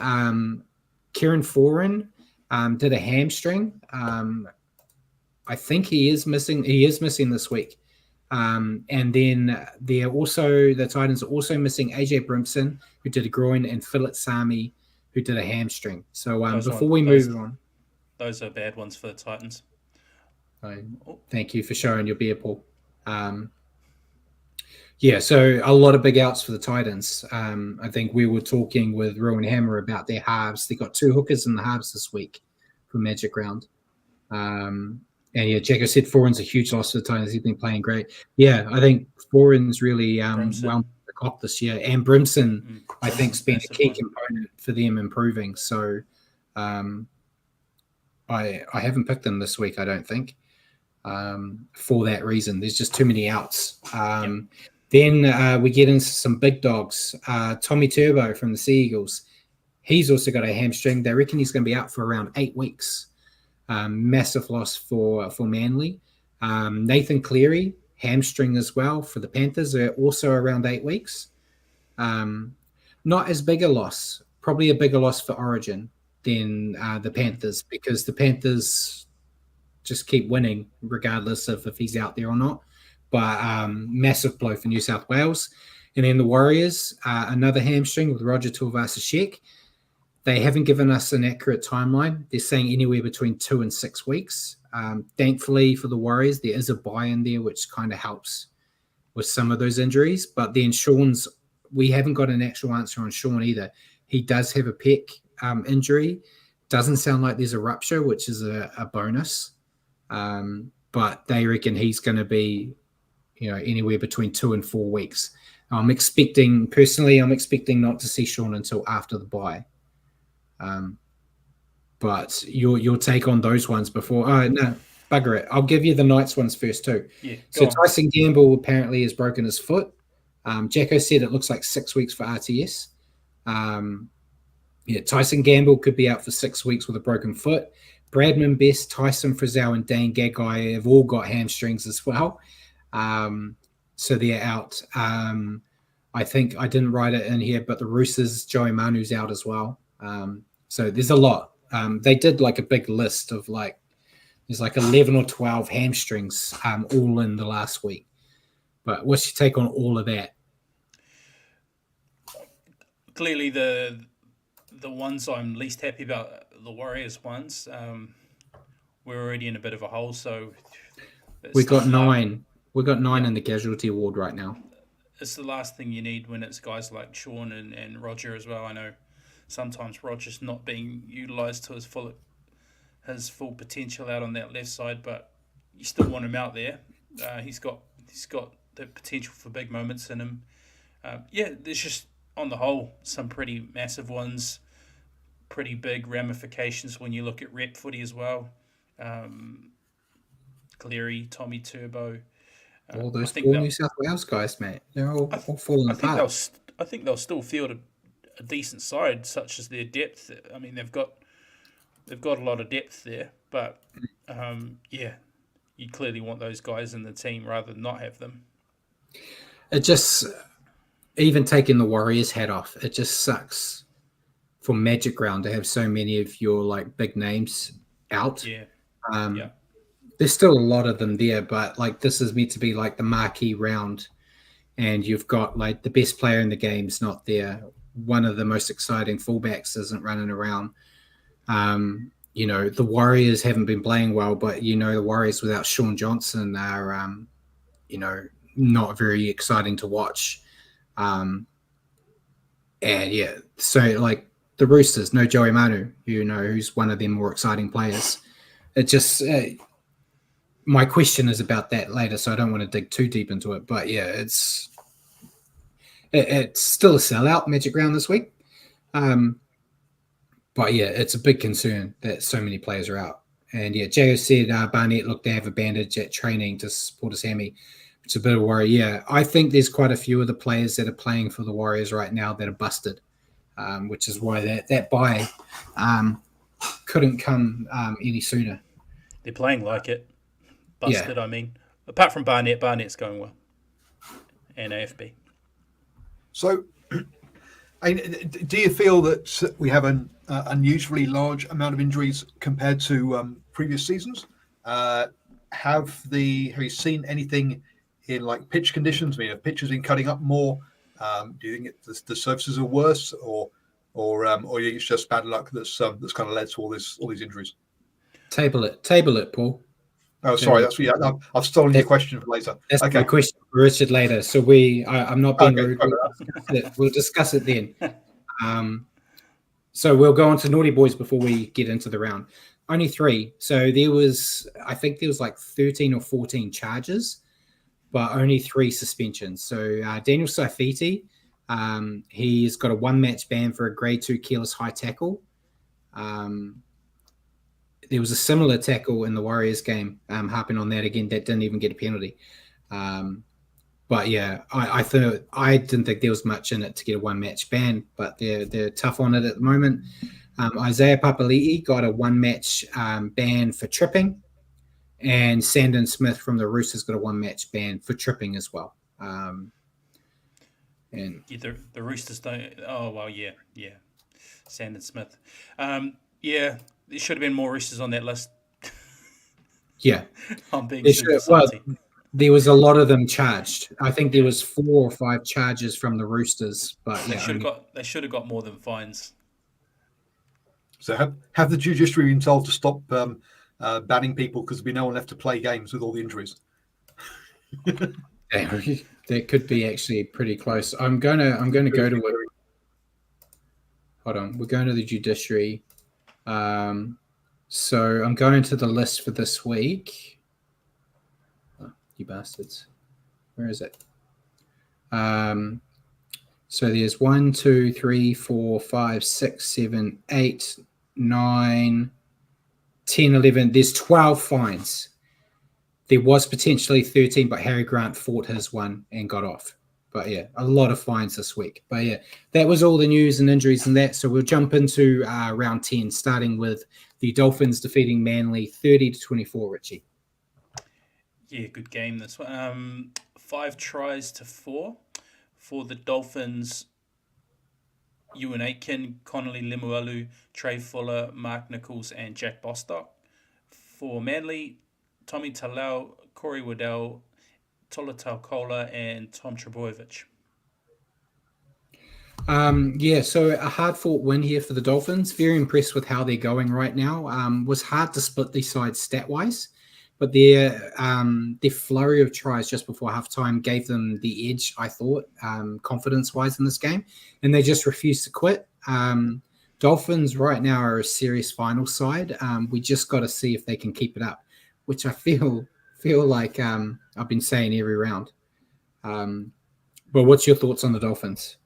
Kieran Foran did a hamstring. I think he is missing. He is missing this week. And then the Titans are also missing AJ Brimson, who did a groin, and Philip Sami, who did a hamstring. So before we move on, those are bad ones for the Titans. Thank you for showing your beer, Paul. So a lot of big outs for the Titans. I think we were talking with Rowan Hammer about their halves. They got 2 hookers in the halves this week for Magic Round. And yeah, Jacko said Foran's a huge loss for the Titans. He's been playing great. Yeah, I think Foran's really wound the clock this year. And Brimson, I think, has been a key component for them improving. So I haven't picked them this week, I don't think, for that reason. There's just too many outs. Then we get into some big dogs. Tommy Turbo from the Sea Eagles. He's also got a hamstring. They reckon he's going to be out for around 8 weeks. Massive loss for Manly. Nathan Cleary, hamstring as well for the Panthers, are also around 8 weeks. Not as big a loss, probably a bigger loss for Origin than the Panthers, because the Panthers just keep winning regardless of if he's out there or not. But massive blow for New South Wales. And then the Warriors, another hamstring with Roger Tuivasa-Sheck. They haven't given us an accurate timeline. They're saying anywhere between 2 and 6 weeks. Thankfully for the Warriors, there is a bye in there, which kind of helps with some of those injuries. But then we haven't got an actual answer on Sean either. He does have a pec injury. Doesn't sound like there's a rupture, which is a bonus. But they reckon he's going to be, anywhere between 2 and 4 weeks. I'm expecting not to see Sean until after the bye. But your take on those ones before? Oh, no, bugger it. I'll give you the Knights ones first too. Yeah, so Tyson Gamble apparently has broken his foot. Jacko said it looks like 6 weeks for RTS. Tyson Gamble could be out for 6 weeks with a broken foot. Bradman Best, Tyson Frizzell, and Dane Gagai have all got hamstrings as well. So they're out. I think I didn't write it in here, but the Roosters, Joey Manu's out as well. So there's a lot. They did like a big list of there's like 11 or 12 hamstrings all in the last week. But what's your take on all of that? Clearly the ones I'm least happy about, the Warriors ones, we're already in a bit of a hole. So we got 9. We got 9 in the casualty ward right now. It's the last thing you need when it's guys like Sean and Roger as well. I know sometimes Roger's not being utilised to his full potential out on that left side, but you still want him out there. He's got the potential for big moments in him. There's just on the whole some pretty massive ones, pretty big ramifications when you look at rep footy as well. Cleary, Tommy Turbo. All those 4 New South Wales guys, mate. They're all falling apart. I think they'll still field a decent side, such as their depth. I mean, they've got a lot of depth there, but you clearly want those guys in the team rather than not have them. It just, even taking the Warriors hat off, it just sucks for Magic Round to have so many of your big names out. There's still a lot of them there, but this is meant to be the marquee round, and you've got the best player in the game's not there. One of the most exciting fullbacks isn't running around. The Warriors haven't been playing well, but the Warriors without Sean Johnson are not very exciting to watch. So the Roosters, no Joey Manu, who's one of their more exciting players. It just my question is about that later, so I don't want to dig too deep into it. But it's still a sellout Magic Round this week. But it's a big concern that so many players are out. And Jago said Barnett looked to have a bandage at training to support his hammy. It's a bit of a worry. I think there's quite a few of the players that are playing for the Warriors right now that are busted, which is why that bye couldn't come any sooner. They're playing like it. Busted, I mean. Apart from Barnett's going well. And AFB. So, do you feel that we have an unusually large amount of injuries compared to previous seasons? Have you seen anything in pitch conditions? I mean, have pitches been cutting up more? Do you think the surfaces are worse, or you think it's just bad luck that's kind of led to all these injuries? Table it, Paul. Oh, sorry. I've stolen your question for later. That's my question for Richard later. So I'm not being rude. We'll discuss it then. So we'll go on to Naughty Boys before we get into the round. Only 3. So I think there was like 13 or 14 charges, but only 3 suspensions. So Daniel Saifiti, he's got a 1-match ban for a grade 2 careless high tackle. There was a similar tackle in the Warriors game, harping on that again, that didn't even get a penalty. But yeah, I didn't think there was much in it to get a 1-match ban, but they're tough on it at the moment. Isaiah Papali'i got a 1-match ban for tripping, and Sandon Smith from the Roosters got a 1-match ban for tripping as well. And yeah, the Roosters don't. Oh well, yeah. Sandon Smith. Yeah, there should have been more Roosters on that list. Yeah, I'm being super salty. Well, there was a lot of them charged. I think there was 4 or 5 charges from the Roosters, but they should have got more than fines. So have the judiciary been told to stop banning people because there'll be no one left to play games with all the injuries? That could be actually pretty close. I'm gonna go to it. Hold on, we're going to the judiciary. So I'm going to the list for this week. Oh, you bastards. Where is it? So there's 1, 2, 3, 4, 5, 6, 7, 8, 9, 10, 11. There's 12 fines. There was potentially 13, but Harry Grant fought his one and got off. But yeah, a lot of fines this week. But yeah, that was all the news and injuries and that. So we'll jump into round 10, starting with the Dolphins defeating Manly 30-24, Richie. Yeah, good game this one. 5 tries to 4 for the Dolphins. Ewan Aitken, Connolly Lemuelu, Trey Fuller, Mark Nichols, and Jack Bostock. For Manly, Tommy Talau, Corey Waddell, Tola Taukola, and Tom Trebojevic. Yeah, so a hard-fought win here for the Dolphins. Very impressed with how they're going right now. Was hard to split these sides stat-wise, but their flurry of tries just before halftime gave them the edge, I thought, confidence-wise in this game, and they just refused to quit. Dolphins right now are a serious final side. We just got to see if they can keep it up, which I feel like I've been saying every round. But what's your thoughts on the Dolphins?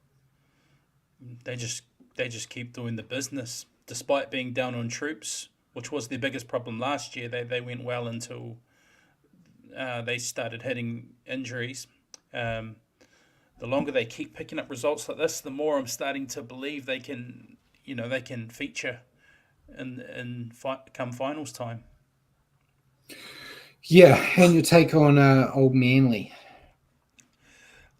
They just keep doing the business despite being down on troops, which was their biggest problem last year. They went well until they started hitting injuries. The longer they keep picking up results like this, the more I'm starting to believe they can feature come finals time. Yeah, and your take on old Manly?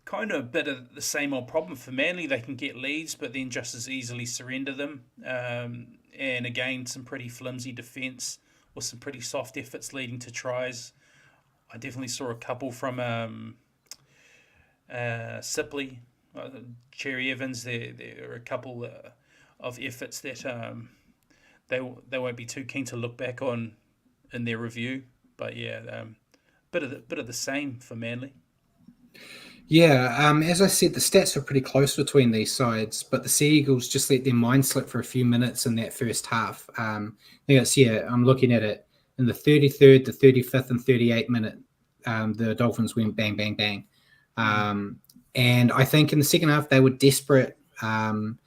Kind of a bit of the same old problem for Manly. They can get leads, but then just as easily surrender them. And again, some pretty flimsy defence with some pretty soft efforts leading to tries. I definitely saw a couple from Sipley, Cherry Evans. There are a couple of efforts that they won't be too keen to look back on in their review. But yeah, bit of the same for Manly. Yeah, as I said, the stats are pretty close between these sides, but the Sea Eagles just let their mind slip for a few minutes in that first half. I think I'm looking at it in the 33rd, the 35th, and 38th minute. The Dolphins went bang, bang, bang. And I think in the second half, they were desperate and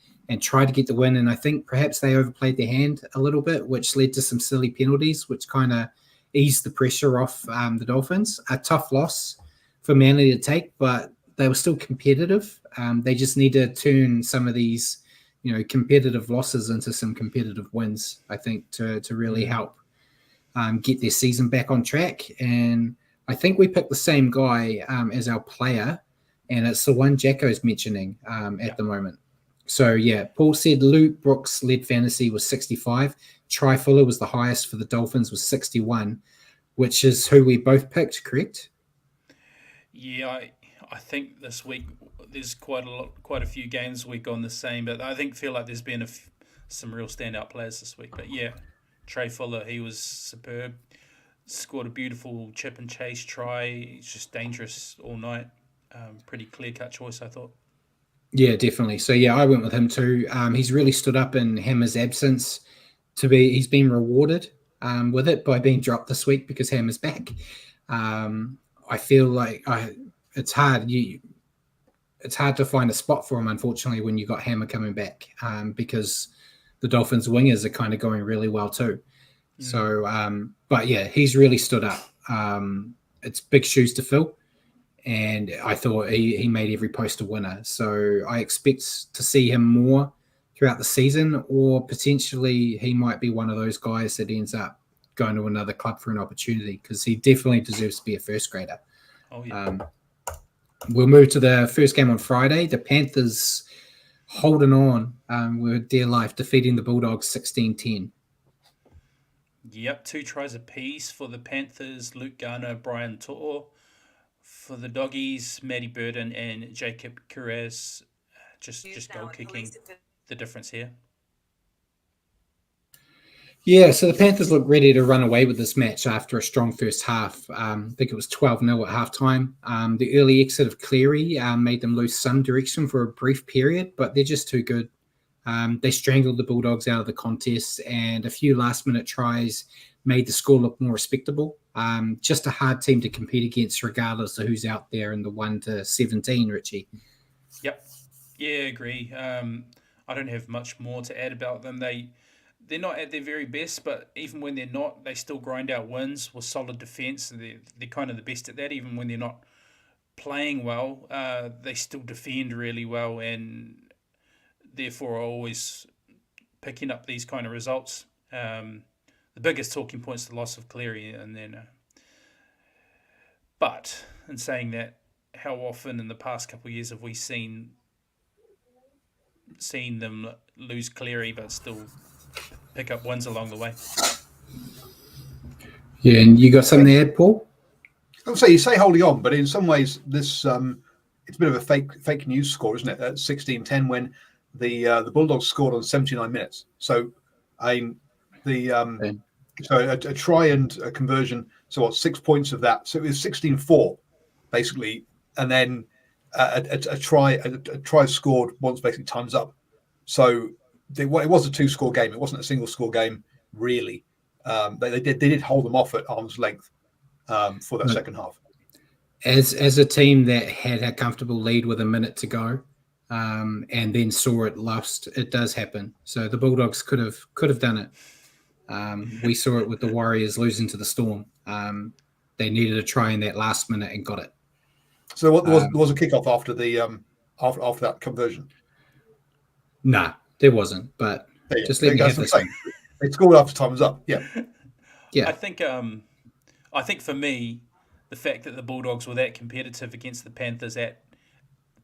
tried to get the win. And I think perhaps they overplayed their hand a little bit, which led to some silly penalties, which kind of eased the pressure off the Dolphins. A tough loss for Manly to take, but they were still competitive. They just need to turn some of these, competitive losses into some competitive wins, I think, to really help get their season back on track. And I think we picked the same guy as our player, and it's the one Jacko's mentioning at the moment. So, yeah, Paul said Luke Brooks' led fantasy was 65. Try Fuller was the highest for the Dolphins, was 61, which is who we both picked, correct? Yeah, I think this week there's quite a few games we gone the same, but I feel like there's been some real standout players this week. But yeah, Trey Fuller, he was superb. Scored a beautiful chip and chase try. He's just dangerous all night. Pretty clear-cut choice, I thought. Yeah, definitely. So yeah, I went with him too. He's really stood up in Hammer's absence. He's been rewarded. with it by being dropped this week because Hammer's back. I feel like it's hard. It's hard to find a spot for him, unfortunately, when you got Hammer coming back, because the Dolphins wingers are kind of going really well too. So, but yeah, he's really stood up. It's big shoes to fill, and I thought he made every post a winner. So I expect to see him more throughout the season, or potentially he might be one of those guys that ends up going to another club for an opportunity, because he definitely deserves to be a first grader. Oh, yeah. We'll move to the first game on Friday. The Panthers holding on with dear life, defeating the Bulldogs 16-10. Yep, 2 tries apiece for the Panthers. Luke Garner, Brian To'o. For the Doggies, Matty Burden and Jacob Carrez, just goal kicking the difference here. Yeah, so the Panthers look ready to run away with this match after a strong first half. I think it was 12-0 at halftime. The early exit of Cleary made them lose some direction for a brief period, but they're just too good. They strangled the Bulldogs out of the contest, and a few last-minute tries made the score look more respectable. Just a hard team to compete against, regardless of who's out there in the 1-17, Richie. Yep. Yeah, agree. I don't have much more to add about them. They're not at their very best, but even when they're not, they still grind out wins with solid defence. They're kind of the best at that. Even when they're not playing well, they still defend really well, and therefore are always picking up these kind of results. The biggest talking point is the loss of Cleary, and then. But in saying that, how often in the past couple of years have we seen them lose Cleary but still pick up wins along the way? Yeah, and you got something to add, Paul? I would say you say holding on, but in some ways this it's a bit of a fake news score, isn't it? At 16-10 when the Bulldogs scored on 79 minutes. So so a try and a conversion. So what, 6 points of that? So it was 16-4 basically, and then a try scored once basically times up. So it was a 2-score game. It wasn't a single score game really. They did hold them off at arm's length for that second half. As a team that had a comfortable lead with a minute to go, and then saw it lost, it does happen. So the Bulldogs could have done it. We saw it with the Warriors losing to the Storm. They needed a try in that last minute and got it. So what was a kickoff after the after that conversion? Nah, there wasn't. But just let me have this. They scored after time was up. Yeah. I think for me, the fact that the Bulldogs were that competitive against the Panthers at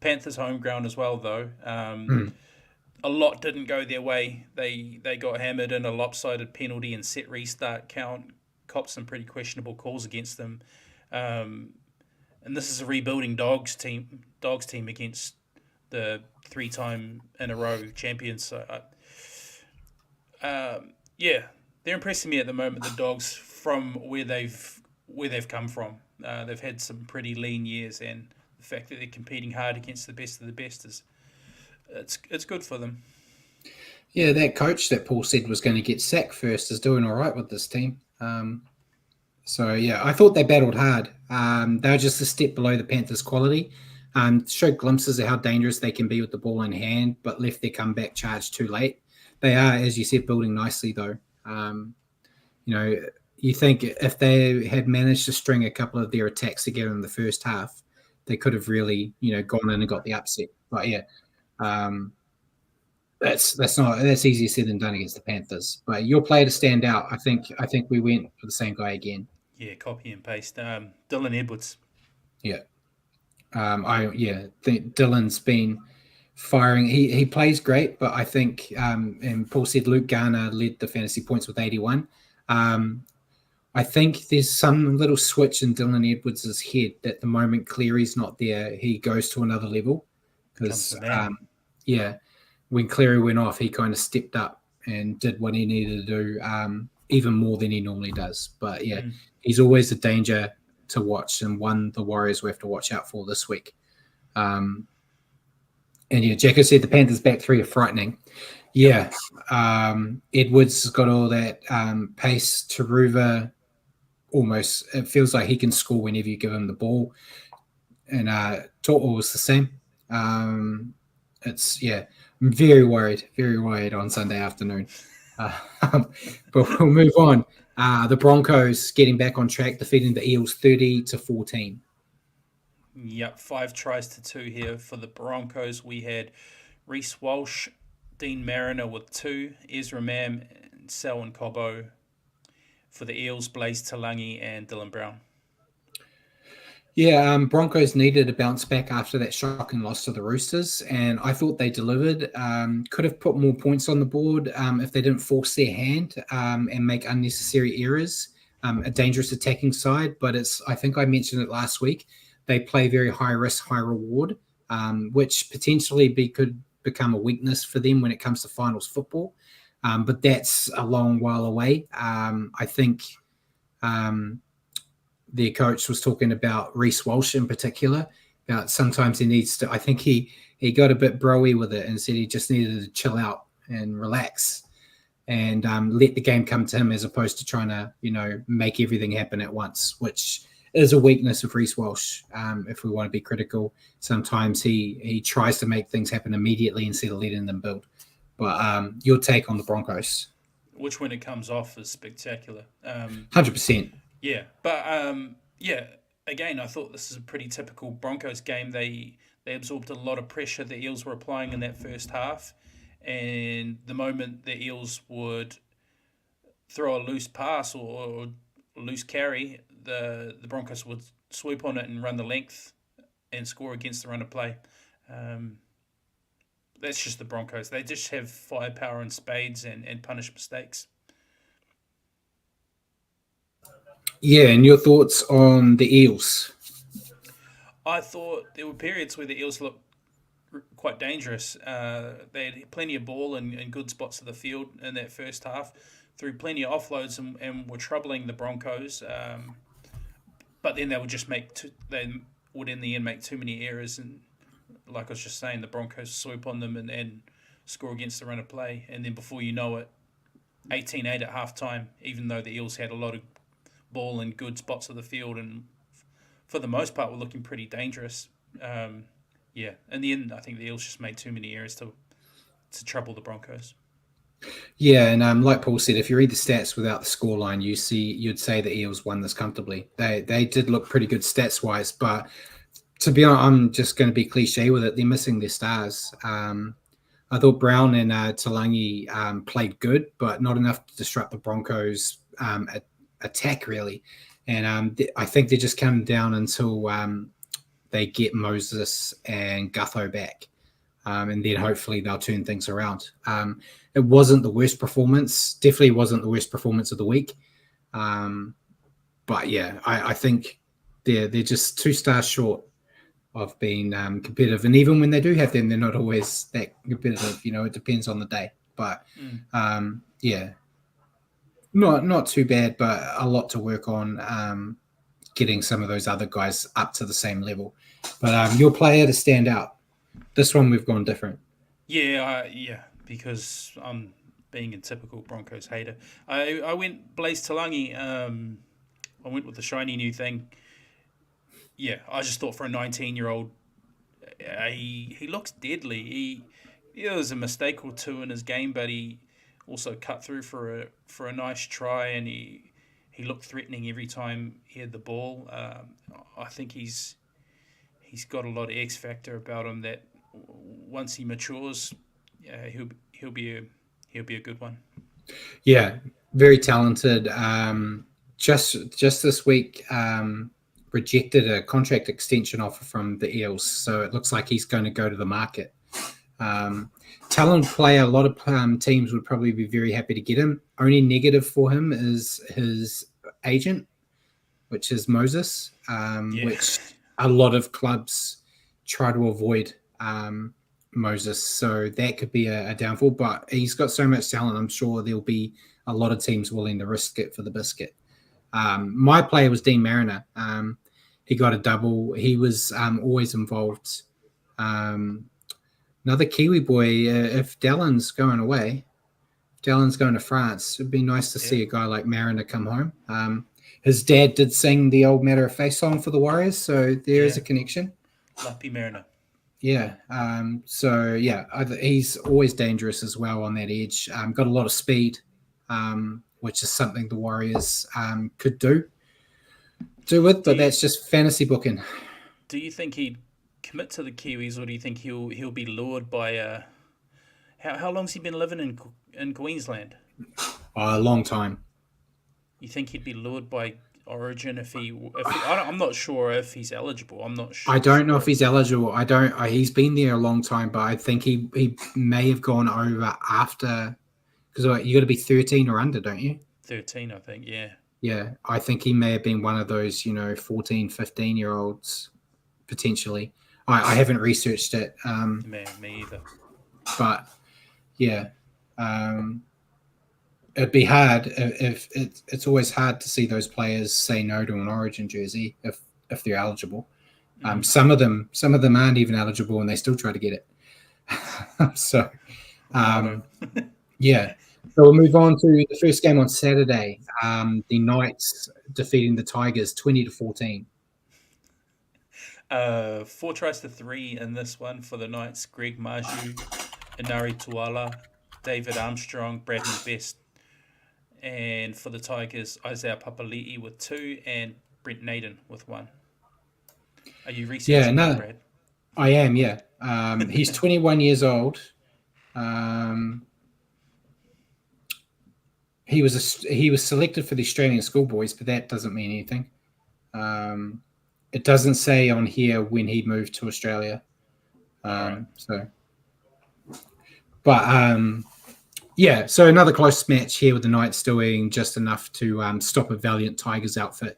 Panthers' home ground as well, though. A lot didn't go their way. They got hammered in a lopsided penalty and set restart count, copped some pretty questionable calls against them. And this is a rebuilding Dogs team against the 3-time in a row champions. So, they're impressing me at the moment. The Dogs, from where they've come from, they've had some pretty lean years, and the fact that they're competing hard against the best of the best it's good for them. Yeah, that coach that Paul said was going to get sacked first is doing all right with this team. So, yeah, I thought they battled hard. They were just a step below the Panthers' quality. Showed glimpses of how dangerous they can be with the ball in hand, but left their comeback charge too late. They are, as you said, building nicely, though. You think if they had managed to string a couple of their attacks together in the first half, they could have really, gone in and got the upset. But, yeah, that's easier said than done against the Panthers. But your player to stand out, I think we went for the same guy again. Yeah, copy and paste. Dylan Edwards. Yeah. I think Dylan's been firing. He plays great, but I think and Paul said Luke Garner led the fantasy points with 81. I think there's some little switch in Dylan Edwards' head that the moment Cleary's not there, he goes to another level. Because when Cleary went off, he kind of stepped up and did what he needed to do, even more than he normally does. But he's always a danger to watch, and one the Warriors will have to watch out for this week. Jacko said the Panthers back three are frightening. Yeah. Edwards has got all that pace. Taruva almost, it feels like he can score whenever you give him the ball. And To'o was the same. I'm very worried on Sunday afternoon. But we'll move on. The Broncos getting back on track, defeating the Eels 30-14. Yep, 5 tries to 2 here for the Broncos. We had Reece Walsh, Dean Mariner with 2, Ezra Mam, and Selwyn Cobbo. For the Eels, Blaze Talangi and Dylan Brown. Yeah, Broncos needed a bounce back after that shocking loss to the Roosters, and I thought they delivered. Could have put more points on the board if they didn't force their hand and make unnecessary errors. A dangerous attacking side, but I think I mentioned it last week. They play very high risk, high reward, which potentially could become a weakness for them when it comes to finals football. But that's a long while away. I think their coach was talking about Reece Walsh in particular. About sometimes he needs to. I think he got a bit broy with it and said he just needed to chill out and relax and let the game come to him as opposed to trying to make everything happen at once, which is a weakness of Reece Walsh. If we want to be critical, sometimes he tries to make things happen immediately instead of letting them build. But your take on the Broncos? Which, when it comes off, is spectacular. 100%. Yeah, but again, I thought this is a pretty typical Broncos game. They absorbed a lot of pressure the Eels were applying in that first half, and the moment the Eels would throw a loose pass or loose carry, the Broncos would swoop on it and run the length and score against the run of play. That's just the Broncos. They just have firepower in spades and punish mistakes. Yeah, and your thoughts on the Eels? I thought there were periods where the Eels looked quite dangerous. They had plenty of ball and good spots of the field in that first half, threw plenty of offloads and were troubling the Broncos. But then they would just they would in the end make too many errors, and like I was just saying, the Broncos swoop on them and score against the run of play, and then before you know it, 18-8 at halftime, even though the Eels had a lot of ball in good spots of the field and for the most part were looking pretty dangerous. In the end, I think the Eels just made too many errors to trouble the Broncos. Yeah, and like Paul said, if you read the stats without the scoreline, you'd say the Eels won this comfortably. They did look pretty good stats wise, but to be honest, I'm just going to be cliche with it. They're missing their stars. I thought Brown and Talangi played good, but not enough to disrupt the Broncos' attack really. And I think they're just coming down until they get Moses and Gutho back. And then hopefully they'll turn things around. It wasn't the worst performance. Definitely wasn't the worst performance of the week. But yeah, I think they're just 2 stars short of being competitive. And even when they do have them, they're not always that competitive. It depends on the day. But not too bad, but a lot to work on getting some of those other guys up to the same level. But your player to stand out. This one we've gone different. Yeah, because I'm being a typical Broncos hater. I went Blaze Talangi. I went with the shiny new thing. Yeah, I just thought for a 19-year-old, he looks deadly. There was a mistake or two in his game, but he also cut through for a nice try, and he looked threatening every time he had the ball. I think he's got a lot of X factor about him that once he matures, he'll be a good one. Yeah, very talented. Just this week, rejected a contract extension offer from the Eels, so it looks like he's going to go to the market. Talent player, a lot of teams would probably be very happy to get him. Only negative for him is his agent, which is Moses, which a lot of clubs try to avoid Moses. So that could be a downfall, but he's got so much talent. I'm sure there'll be a lot of teams willing to risk it for the biscuit. My player was Dean Mariner. He got a double. He was always involved another Kiwi boy. If Dallin's going away, Dallin's going to France. It'd be nice to see a guy like Mariner come home. His dad did sing the old Matter of Face song for the Warriors, so there is a connection. Lucky Mariner. Yeah. He's always dangerous as well on that edge. Got a lot of speed, which is something the Warriors could do with, but that's just fantasy booking. Do you think he'd commit to the Kiwis, or do you think he'll be lured by how long's he been living in Queensland? A long time. You think he'd be lured by Origin if I'm not sure if he's eligible. I'm not sure. I don't know if he's eligible. He's been there a long time, but I think he may have gone over after, because you got to be 13 or under, don't you? 13, I think. Yeah. Yeah, I think he may have been one of those, 14, 15-year-olds potentially. I haven't researched it. Me either. But yeah, it'd be hard if it's always hard to see those players say no to an Origin jersey if they're eligible. Some of them aren't even eligible and they still try to get it. So, yeah. So we'll move on to the first game on Saturday. The Knights defeating the Tigers 20-14. 4 tries to 3 in this one for the Knights. Greg Maju, Inari Tuala, David Armstrong, Bradman Best. And for the Tigers, Isaiah Papali'i with 2 and Brent Naden with 1. Are you researching that, Brad? I am, yeah. He's 21 years old. He was selected for the Australian schoolboys, but that doesn't mean anything. It doesn't say on here when he moved to Australia. Right. So another close match here with the Knights doing just enough to stop a valiant Tigers outfit.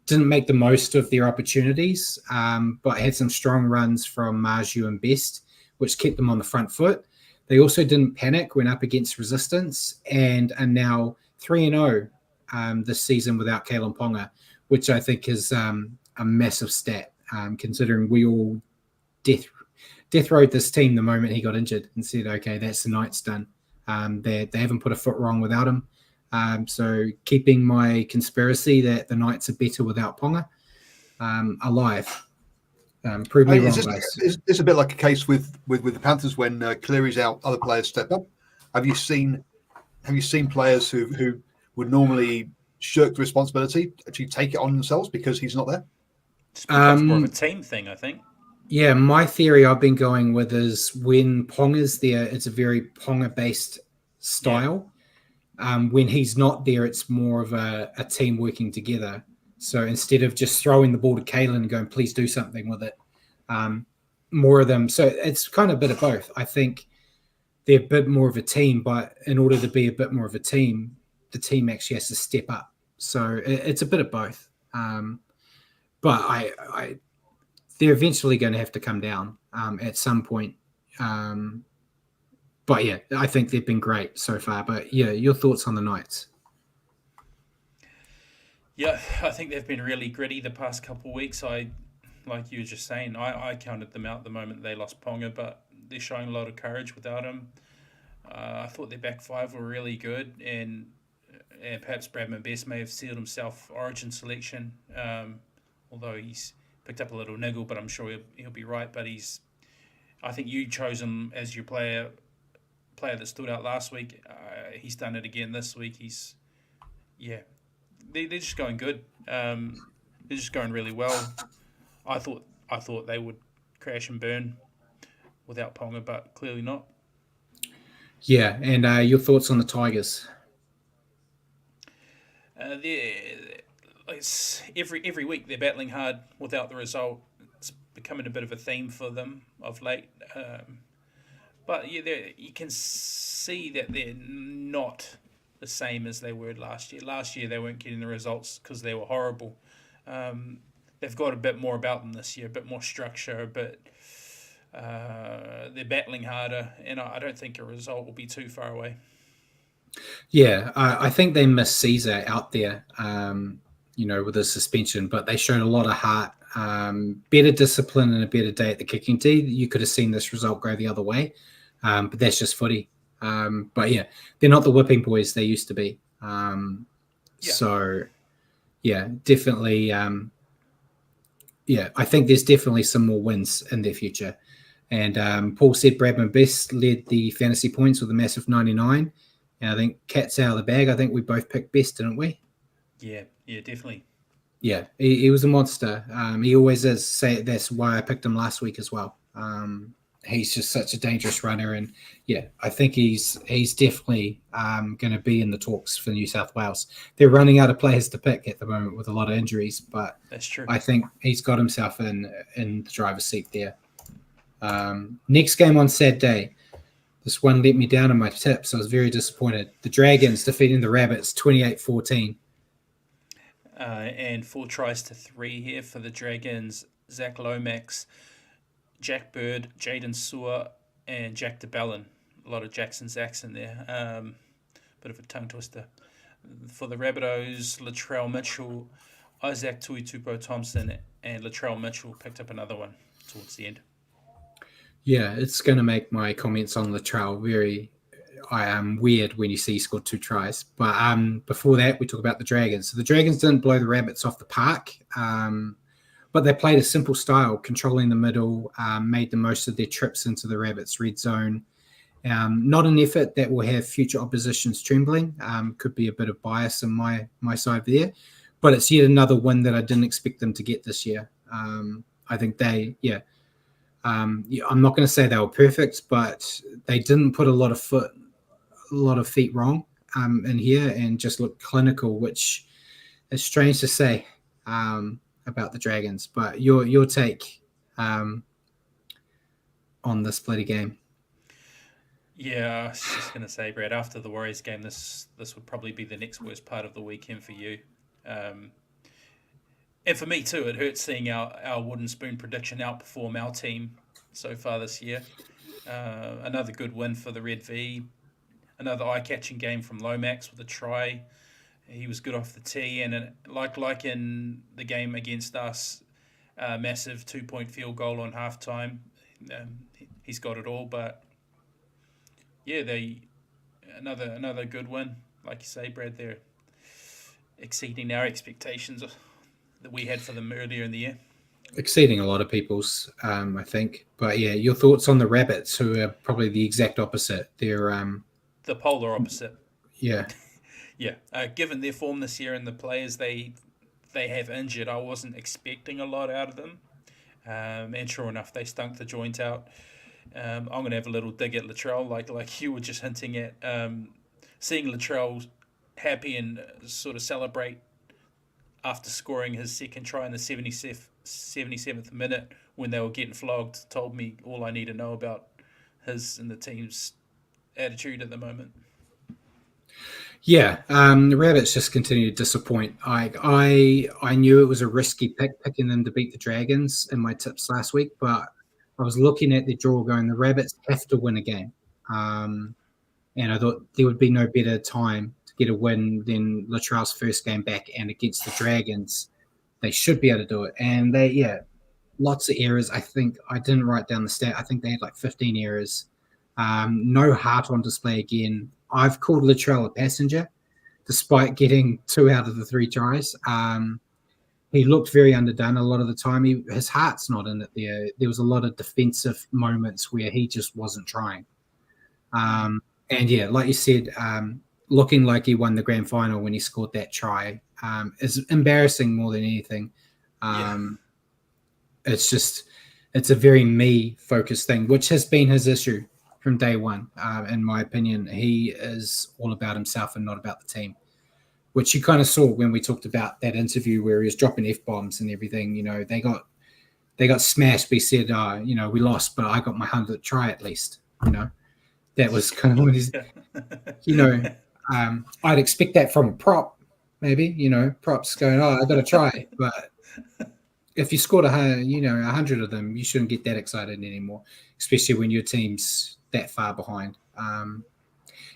Didn't make the most of their opportunities, but had some strong runs from Maju and Best, which kept them on the front foot. They also didn't panic when up against resistance and are now 3-0 this season without Kalen Ponga, which I think is a massive stat, considering we all death rode this team the moment he got injured and said, okay, that's the Knights done. They haven't put a foot wrong without him. So keeping my conspiracy that the Knights are better without Ponga alive. Prove me wrong, guys. Is this a bit like a case with the Panthers when Cleary's out, other players step up? Have you seen players who would normally shirk the responsibility actually take it on themselves because he's not there? It's more of a team thing, I think. Yeah, my theory I've been going with is when Ponga's there, it's a very Ponga-based style. Yeah. When he's not there, it's more of a team working together. So instead of just throwing the ball to Kalen and going, please do something with it, more of them. So it's kind of a bit of both. I think they're a bit more of a team, but in order to be a bit more of a team, the team actually has to step up. So it's a bit of both. But they're eventually going to have to come down at some point. But yeah, I think they've been great so far. But yeah, your thoughts on the Knights? Yeah, I think they've been really gritty the past couple of weeks. Like you were just saying, I counted them out the moment they lost Ponga, but they're showing a lot of courage without him. I thought their back five were really good, and perhaps Bradman Best may have sealed himself Origin selection, although he's picked up a little niggle, but I'm sure he'll be right. But I think you chose him as your player that stood out last week. He's done it again this week. They're just going good. They're just going really well. I thought they would crash and burn without Ponga, but clearly not. Yeah, and your thoughts on the Tigers? It's every week they're battling hard without the result. It's becoming a bit of a theme for them of late. But yeah, you can see that they're not the same as they were last year. Last year they weren't getting the results because they were horrible. They've got a bit more about them this year, a bit more structure, they're battling harder, and I don't think a result will be too far away. Yeah, I think they missed Caesar out there, with his suspension, but they showed a lot of heart better discipline and a better day at the kicking tee, you could have seen this result go the other way. But that's just footy. But yeah, they're not the whipping boys they used to be. So yeah, definitely. I think there's definitely some more wins in their future. And Paul said Bradman Best led the fantasy points with a massive 99. And I think Cat's out of the bag. I think we both picked Best, didn't we? Yeah, definitely. Yeah, he was a monster. He always is. Say that's why I picked him last week as well. He's just such a dangerous runner, and yeah, I think he's definitely going to be in the talks for New South Wales. They're running out of players to pick at the moment with a lot of injuries, but that's true. I think he's got himself in the driver's seat there. Next game on Saturday. This one let me down in my tips. I was very disappointed. The Dragons defeating the Rabbits 28-14. And 4 tries to 3 here for the Dragons. Zach Lomax, Jack Bird, Jaden Sewer, and Jack DeBellin. A lot of Jackson Zacks in there. Bit of a tongue twister. For the Rabbitohs, Latrell Mitchell, Isaac Tuitupo Thompson, and Latrell Mitchell picked up another one towards the end. Yeah, it's going to make my comments on Latrell very weird when you see he scored 2 tries. But before that, we talk about the Dragons. So the Dragons didn't blow the Rabbits off the park, but they played a simple style, controlling the middle, made the most of their trips into the Rabbits' red zone. Not an effort that will have future oppositions trembling. Could be a bit of bias on my side there, but it's yet another win that I didn't expect them to get this year. I think I'm not going to say they were perfect, but they didn't put a lot of feet wrong in here and just look clinical, which is strange to say about the Dragons. But your take on this bloody game? Yeah, I was just going to say, Brad, after the Warriors game, this would probably be the next worst part of the weekend for you. And for me too, it hurts seeing our wooden spoon prediction outperform our team so far this year. Another good win for the Red V. Another eye-catching game from Lomax with a try. He was good off the tee, and like in the game against us, massive 2-point field goal on halftime. He's got it all, but yeah, another good win. Like you say, Brad, they're exceeding our expectations that we had for them earlier in the year. Exceeding a lot of people's, I think. But yeah, your thoughts on the Rabbits, who are probably the exact opposite. They're the polar opposite. Yeah. Yeah. Given their form this year and the players they have injured, I wasn't expecting a lot out of them. And sure enough, they stunk the joint out. I'm going to have a little dig at Latrell, like you were just hinting at. Seeing Latrell happy and sort of celebrate after scoring his second try in the 77th minute when they were getting flogged told me all I need to know about his and the team's attitude at the moment. Yeah, the Rabbits just continue to disappoint. I knew it was a risky picking them to beat the Dragons in my tips last week, but I was looking at the draw going, the Rabbits have to win a game. And I thought there would be no better time to get a win than Latrell's first game back, and against the Dragons, they should be able to do it. And lots of errors. I think I didn't write down the stat. I think they had like 15 errors. No heart on display again. I've called Latrell a passenger, despite getting 2 out of the 3 tries. He looked very underdone a lot of the time. His heart's not in it there. There was a lot of defensive moments where he just wasn't trying. And yeah, like you said, looking like he won the grand final when he scored that try is embarrassing more than anything. It's a very me-focused thing, which has been his issue from day one, in my opinion. He is all about himself and not about the team, which you kind of saw when we talked about that interview where he was dropping F-bombs and everything. You know, they got smashed. He said, we lost, but I got my 100th try at least. You know, that was kind of what he's, I'd expect that from a prop, maybe, props going, I got to try. But if you scored 100 of them, you shouldn't get that excited anymore, especially when your team's that far behind.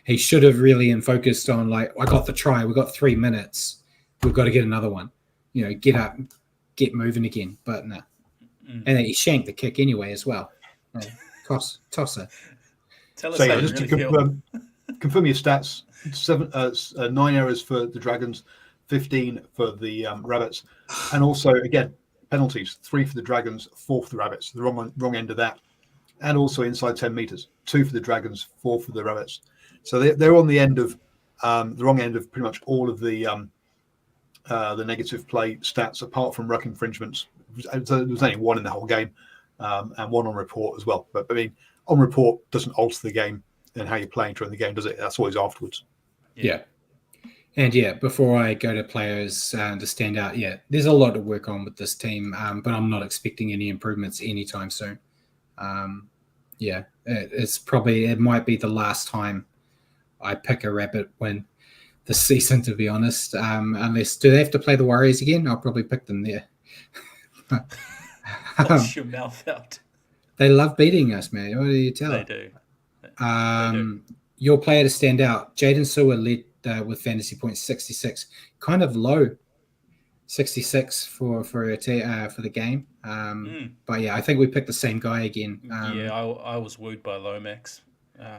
He should have really focused on, I got the try. We got 3 minutes. We've got to get another one. Get up, get moving again. But no. And he shanked the kick anyway as well. Tosser. Tell us So how yeah, you just really to feel. confirm your stats: 9 errors for the Dragons, 15 for the Rabbits, and also again penalties: 3 for the Dragons, 4 for the Rabbits. The wrong end of that, and also inside 10 meters: 2 for the Dragons, 4 for the Rabbits. So they're on the end of the wrong end of pretty much all of the negative play stats, apart from ruck infringements. There was only 1 in the whole game, and 1 on report as well. But I mean, on report doesn't alter the game and how you're playing during the game, does it? That's always afterwards. Yeah. And before I go to players to stand out, there's a lot to work on with this team, but I'm not expecting any improvements anytime soon. It might be the last time I pick a Rabbit win this season, to be honest. Do they have to play the Warriors again? I'll probably pick them there. Wash your mouth out. They love beating us, man. What do you tell? They do. Your player to stand out, Jaden Sewer led with fantasy points 66, kind of low, 66 for the game. But I think we picked the same guy again. I was wooed by Lomax.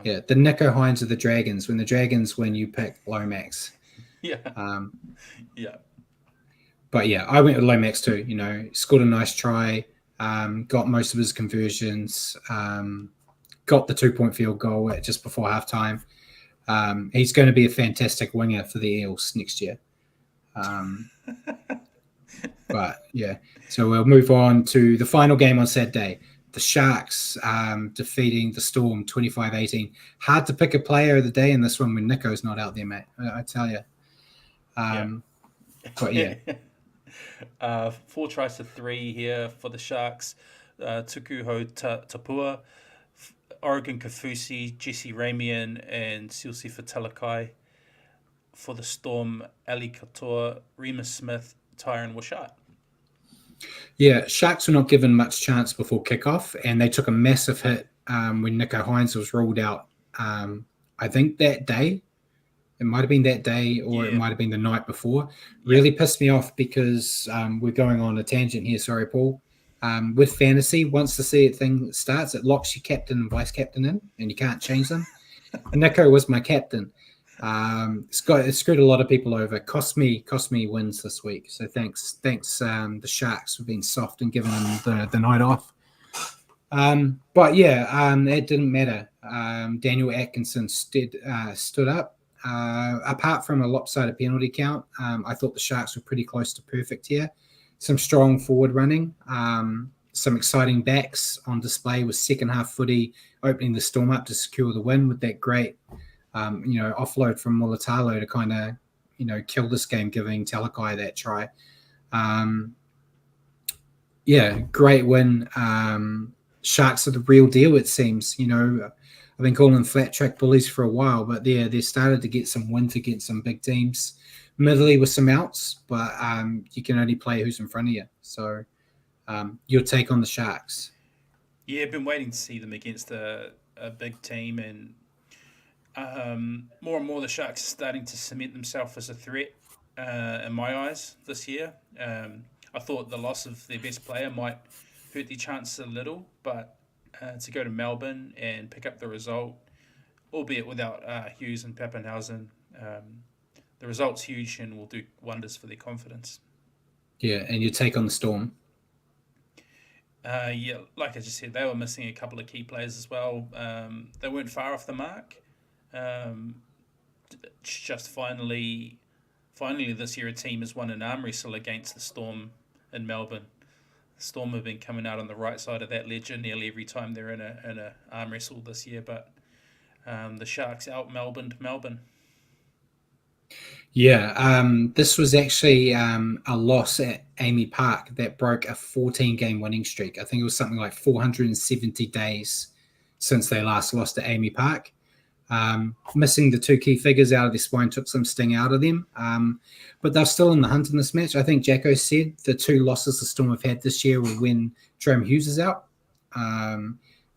The Nico Hines of the Dragons. When the Dragons win, you pick Lomax. But I went with Lomax too. Scored a nice try, got most of his conversions, got the 2-point field goal just before halftime. He's going to be a fantastic winger for the Eels next year. So we'll move on to the final game on Saturday. The Sharks defeating the Storm 25-18. Hard to pick a player of the day in this one when Nico's not out there, mate. I tell you. But 4 tries to 3 here for the Sharks. Tukuho Tapua, Oregon Kafusi, Jesse Ramian, and Silsifa Talakai. For the Storm, Ali Katoa, Remus Smith, Tyron Wishart. Sharks were not given much chance before kickoff, and they took a massive hit when Nico Hines was ruled out. I think that day, it might have been that day, or it might have been the night before. Really pissed me off because we're going on a tangent here. Sorry, Paul. With fantasy, once the thing starts, it locks your captain and vice captain in, and you can't change them. And Nico was my captain. It screwed a lot of people over. Cost me wins this week. So thanks, the Sharks for being soft and giving them the night off. It didn't matter. Daniel Atkinson stood up. Apart from a lopsided penalty count, I thought the Sharks were pretty close to perfect here. Some strong forward running, some exciting backs on display with second half footy, opening the Storm up to secure the win with that great offload from Mulatalo to kind of, kill this game, giving Talakai that try. Great win. Sharks are the real deal, it seems. I've been calling them flat track bullies for a while, but they started to get some wins against some big teams. Middley with some outs, but you can only play who's in front of you. So your take on the Sharks? I've been waiting to see them against a big team, and more and more the Sharks are starting to cement themselves as a threat in my eyes this year. I thought the loss of their best player might hurt their chances a little, but to go to Melbourne and pick up the result, albeit without Hughes and Pappenhausen, the result's huge and will do wonders for their confidence. And your take on the Storm? Like I just said, they were missing a couple of key players as well. They weren't far off the mark. Just finally this year a team has won an arm wrestle against the Storm in Melbourne. The Storm have been coming out on the right side of that ledger nearly every time they're in a arm wrestle this year, but the Sharks out Melbourne. This was actually a loss at Amy Park that broke a 14-game winning streak. I think it was something like 470 days since they last lost at Amy Park. Missing the 2 key figures out of their spine took some sting out of them, but they're still in the hunt in this match. I think Jacko said the 2 losses the Storm have had this year were when Jerome Hughes is out.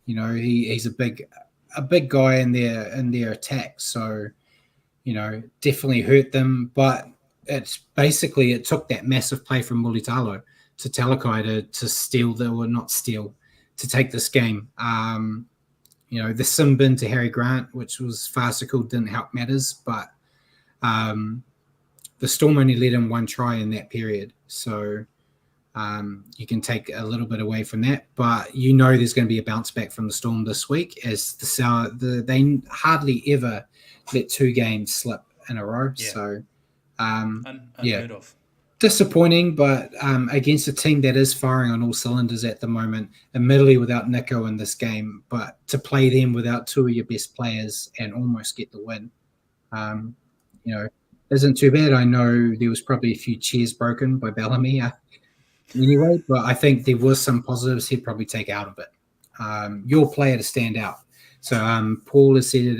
He's a big guy in their attack, so definitely hurt them. But it took that massive play from Mulitalo Talakai to steal to take this game. The sim bin to Harry Grant, which was farcical, didn't help matters, but the Storm only let in one try in that period. So you can take a little bit away from that, but there's going to be a bounce back from the Storm this week, as they hardly ever let 2 games slip in a row. Yeah. So unheard of. Disappointing, but against a team that is firing on all cylinders at the moment, admittedly without Nico in this game, but to play them without 2 of your best players and almost get the win, isn't too bad. I know there was probably a few chairs broken by Bellamy anyway, but I think there was some positives he'd probably take out of it. Your player to stand out. So Paul has said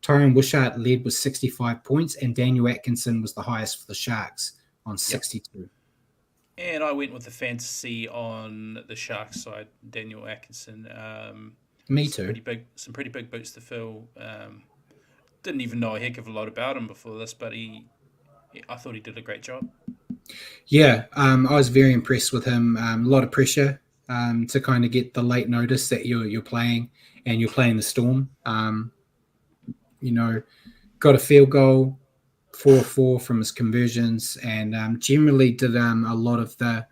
Tyrone Wishart led with 65 points, and Daniel Atkinson was the highest for the Sharks on 62. And I went with the fantasy on the Sharks side, Daniel Atkinson. Me too. Some pretty big boots to fill. Didn't even know a heck of a lot about him before this, but I thought he did a great job. Yeah, I was very impressed with him. A lot of pressure to kind of get the late notice that you're playing, and you're playing the Storm. Got a field goal, 4-4 from his conversions, and generally did a lot of the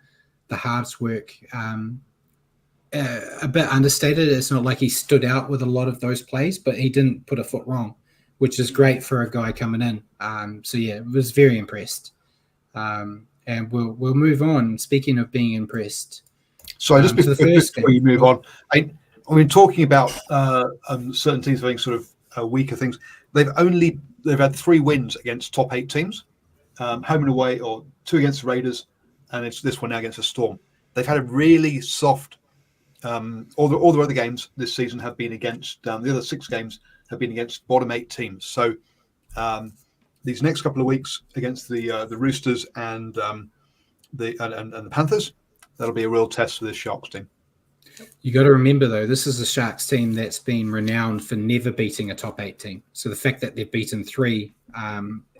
halves work. A bit understated. It's not like he stood out with a lot of those plays, but he didn't put a foot wrong, which is great for a guy coming in. Was very impressed. And we'll move on. Speaking of being impressed, so just before you move on, I mean, talking about certain teams having sort of weaker things. They've had 3 wins against top 8 teams, home and away, or 2 against the Raiders, and it's this one now against the Storm. They've had a really soft. All the other games this season have been against the other 6 games have been against bottom 8 teams. So these next couple of weeks against the Roosters and the Panthers, that'll be a real test for this Sharks team. You got to remember, though, this is a Sharks team that's been renowned for never beating a top 8 team. So the fact that they've beaten 3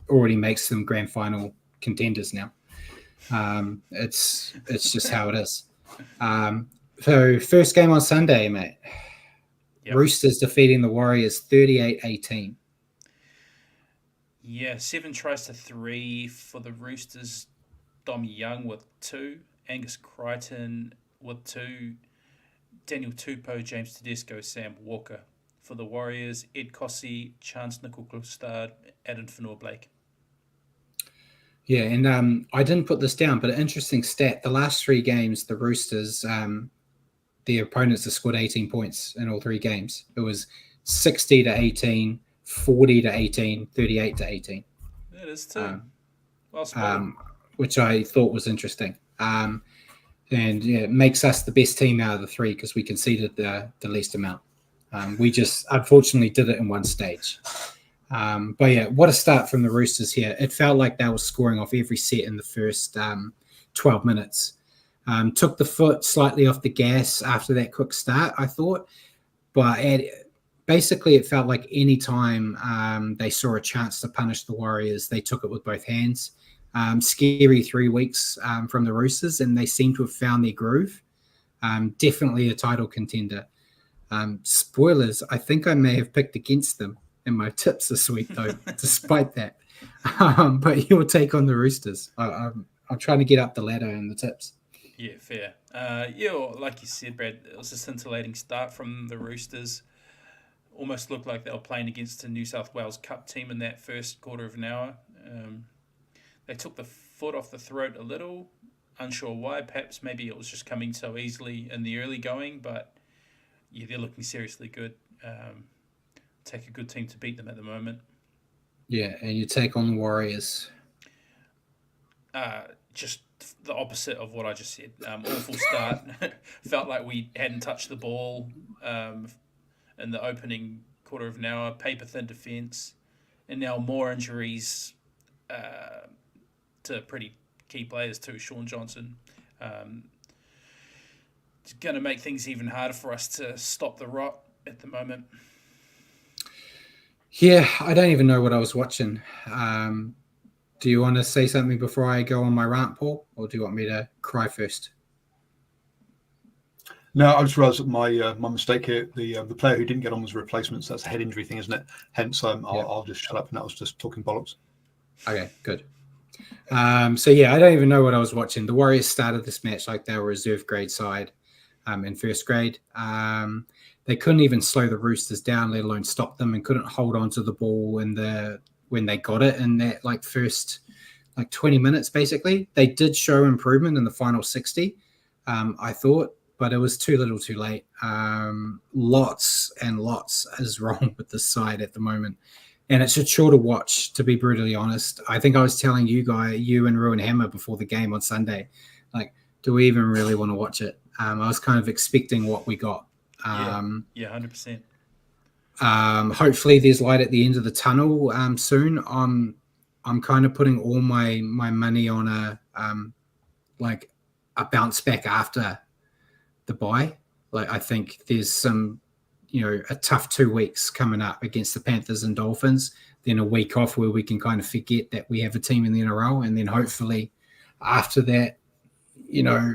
already makes them grand final contenders now. It's just how it is. So first game on Sunday, mate. Yep. Roosters defeating the Warriors 38-18. Yeah, 7 tries to 3 for the Roosters. Dom Young with 2. Angus Crichton with 2. Daniel Tupou, James Tedesco, Sam Walker. For the Warriors, Ed Cossey, Chance Nickel-Klostad, Adam Fanor-Blake. Yeah, and I didn't put this down, but an interesting stat. The last 3 games, the Roosters, the opponents have scored 18 points in all 3 games. It was 60-18, 40-18, 38-18. That is too. Well spotted. Which I thought was interesting. And yeah, it makes us the best team out of the 3 because we conceded the least amount. We just unfortunately did it in one stage. But yeah, what a start from the Roosters here. It felt like they were scoring off every set in the first 12 minutes. Took the foot slightly off the gas after that quick start, I thought. But basically it felt like any time they saw a chance to punish the Warriors, they took it with both hands. Scary 3 weeks from the Roosters, and they seem to have found their groove. Definitely a title contender. Spoilers, I think I may have picked against them in my tips this week, though, despite that. But your take on the Roosters? I'm trying to get up the ladder in the tips. Yeah, fair. Like you said, Brad, it was a scintillating start from the Roosters. Almost looked like they were playing against a New South Wales Cup team in that first quarter of an hour. They took the foot off the throat a little, unsure why. Perhaps maybe it was just coming so easily in the early going, but yeah, they're looking seriously good. Take a good team to beat them at the moment. Yeah, and you take on the Warriors. Just the opposite of what I just said. Awful start. Felt like we hadn't touched the ball in the opening quarter of an hour. Paper thin defence, and now more injuries to pretty key players too. Sean Johnson. It's going to make things even harder for us to stop the rot at the moment. Yeah, I don't even know what I was watching. Do you want to say something before I go on my rant, Paul, or do you want me to cry first? No, I just realised that my mistake here. The player who didn't get on was a replacement. So that's a head injury thing, isn't it? Hence, I'll just shut up, and that was just talking bollocks. Okay, good. So yeah, I don't even know what I was watching. The Warriors started this match like they were a reserve grade side in first grade. They couldn't even slow the Roosters down, let alone stop them, and couldn't hold on to the ball when they got it in that first 20 minutes. Basically, they did show improvement in the final 60. I thought, but it was too little, too late. Lots and lots is wrong with this side at the moment. And it's a chore to watch, to be brutally honest. I think I was telling you and Ruin Hammer before the game on Sunday, do we even really want to watch it? I was kind of expecting what we got. Yeah, 100%. Hopefully there's light at the end of the tunnel soon. I'm kind of putting all my money on a bounce back after the bye. I think there's some, a tough 2 weeks coming up against the Panthers and Dolphins, then a week off where we can kind of forget that we have a team in the NRL, and then hopefully after that,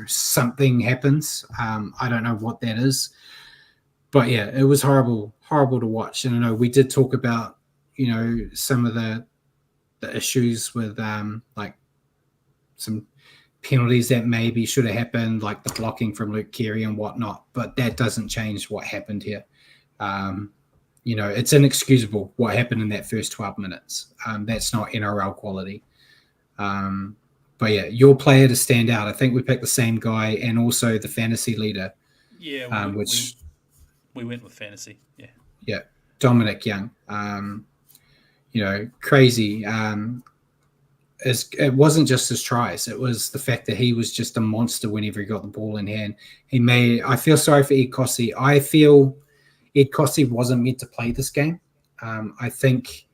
something happens. I don't know what that is, but yeah, it was horrible to watch. And I know we did talk about, some of the issues with some penalties that maybe should have happened, like the blocking from Luke Keary and whatnot, but that doesn't change what happened here. It's inexcusable what happened in that first 12 minutes. That's not NRL quality. But yeah, your player to stand out. I think we picked the same guy, and also the fantasy leader. Yeah, we went with fantasy. Yeah, Dominic Young. Crazy. It wasn't just his tries. It was the fact that he was just a monster whenever he got the ball in hand. I feel sorry for Ed Kosi. I feel Ed Kosi wasn't meant to play this game. I think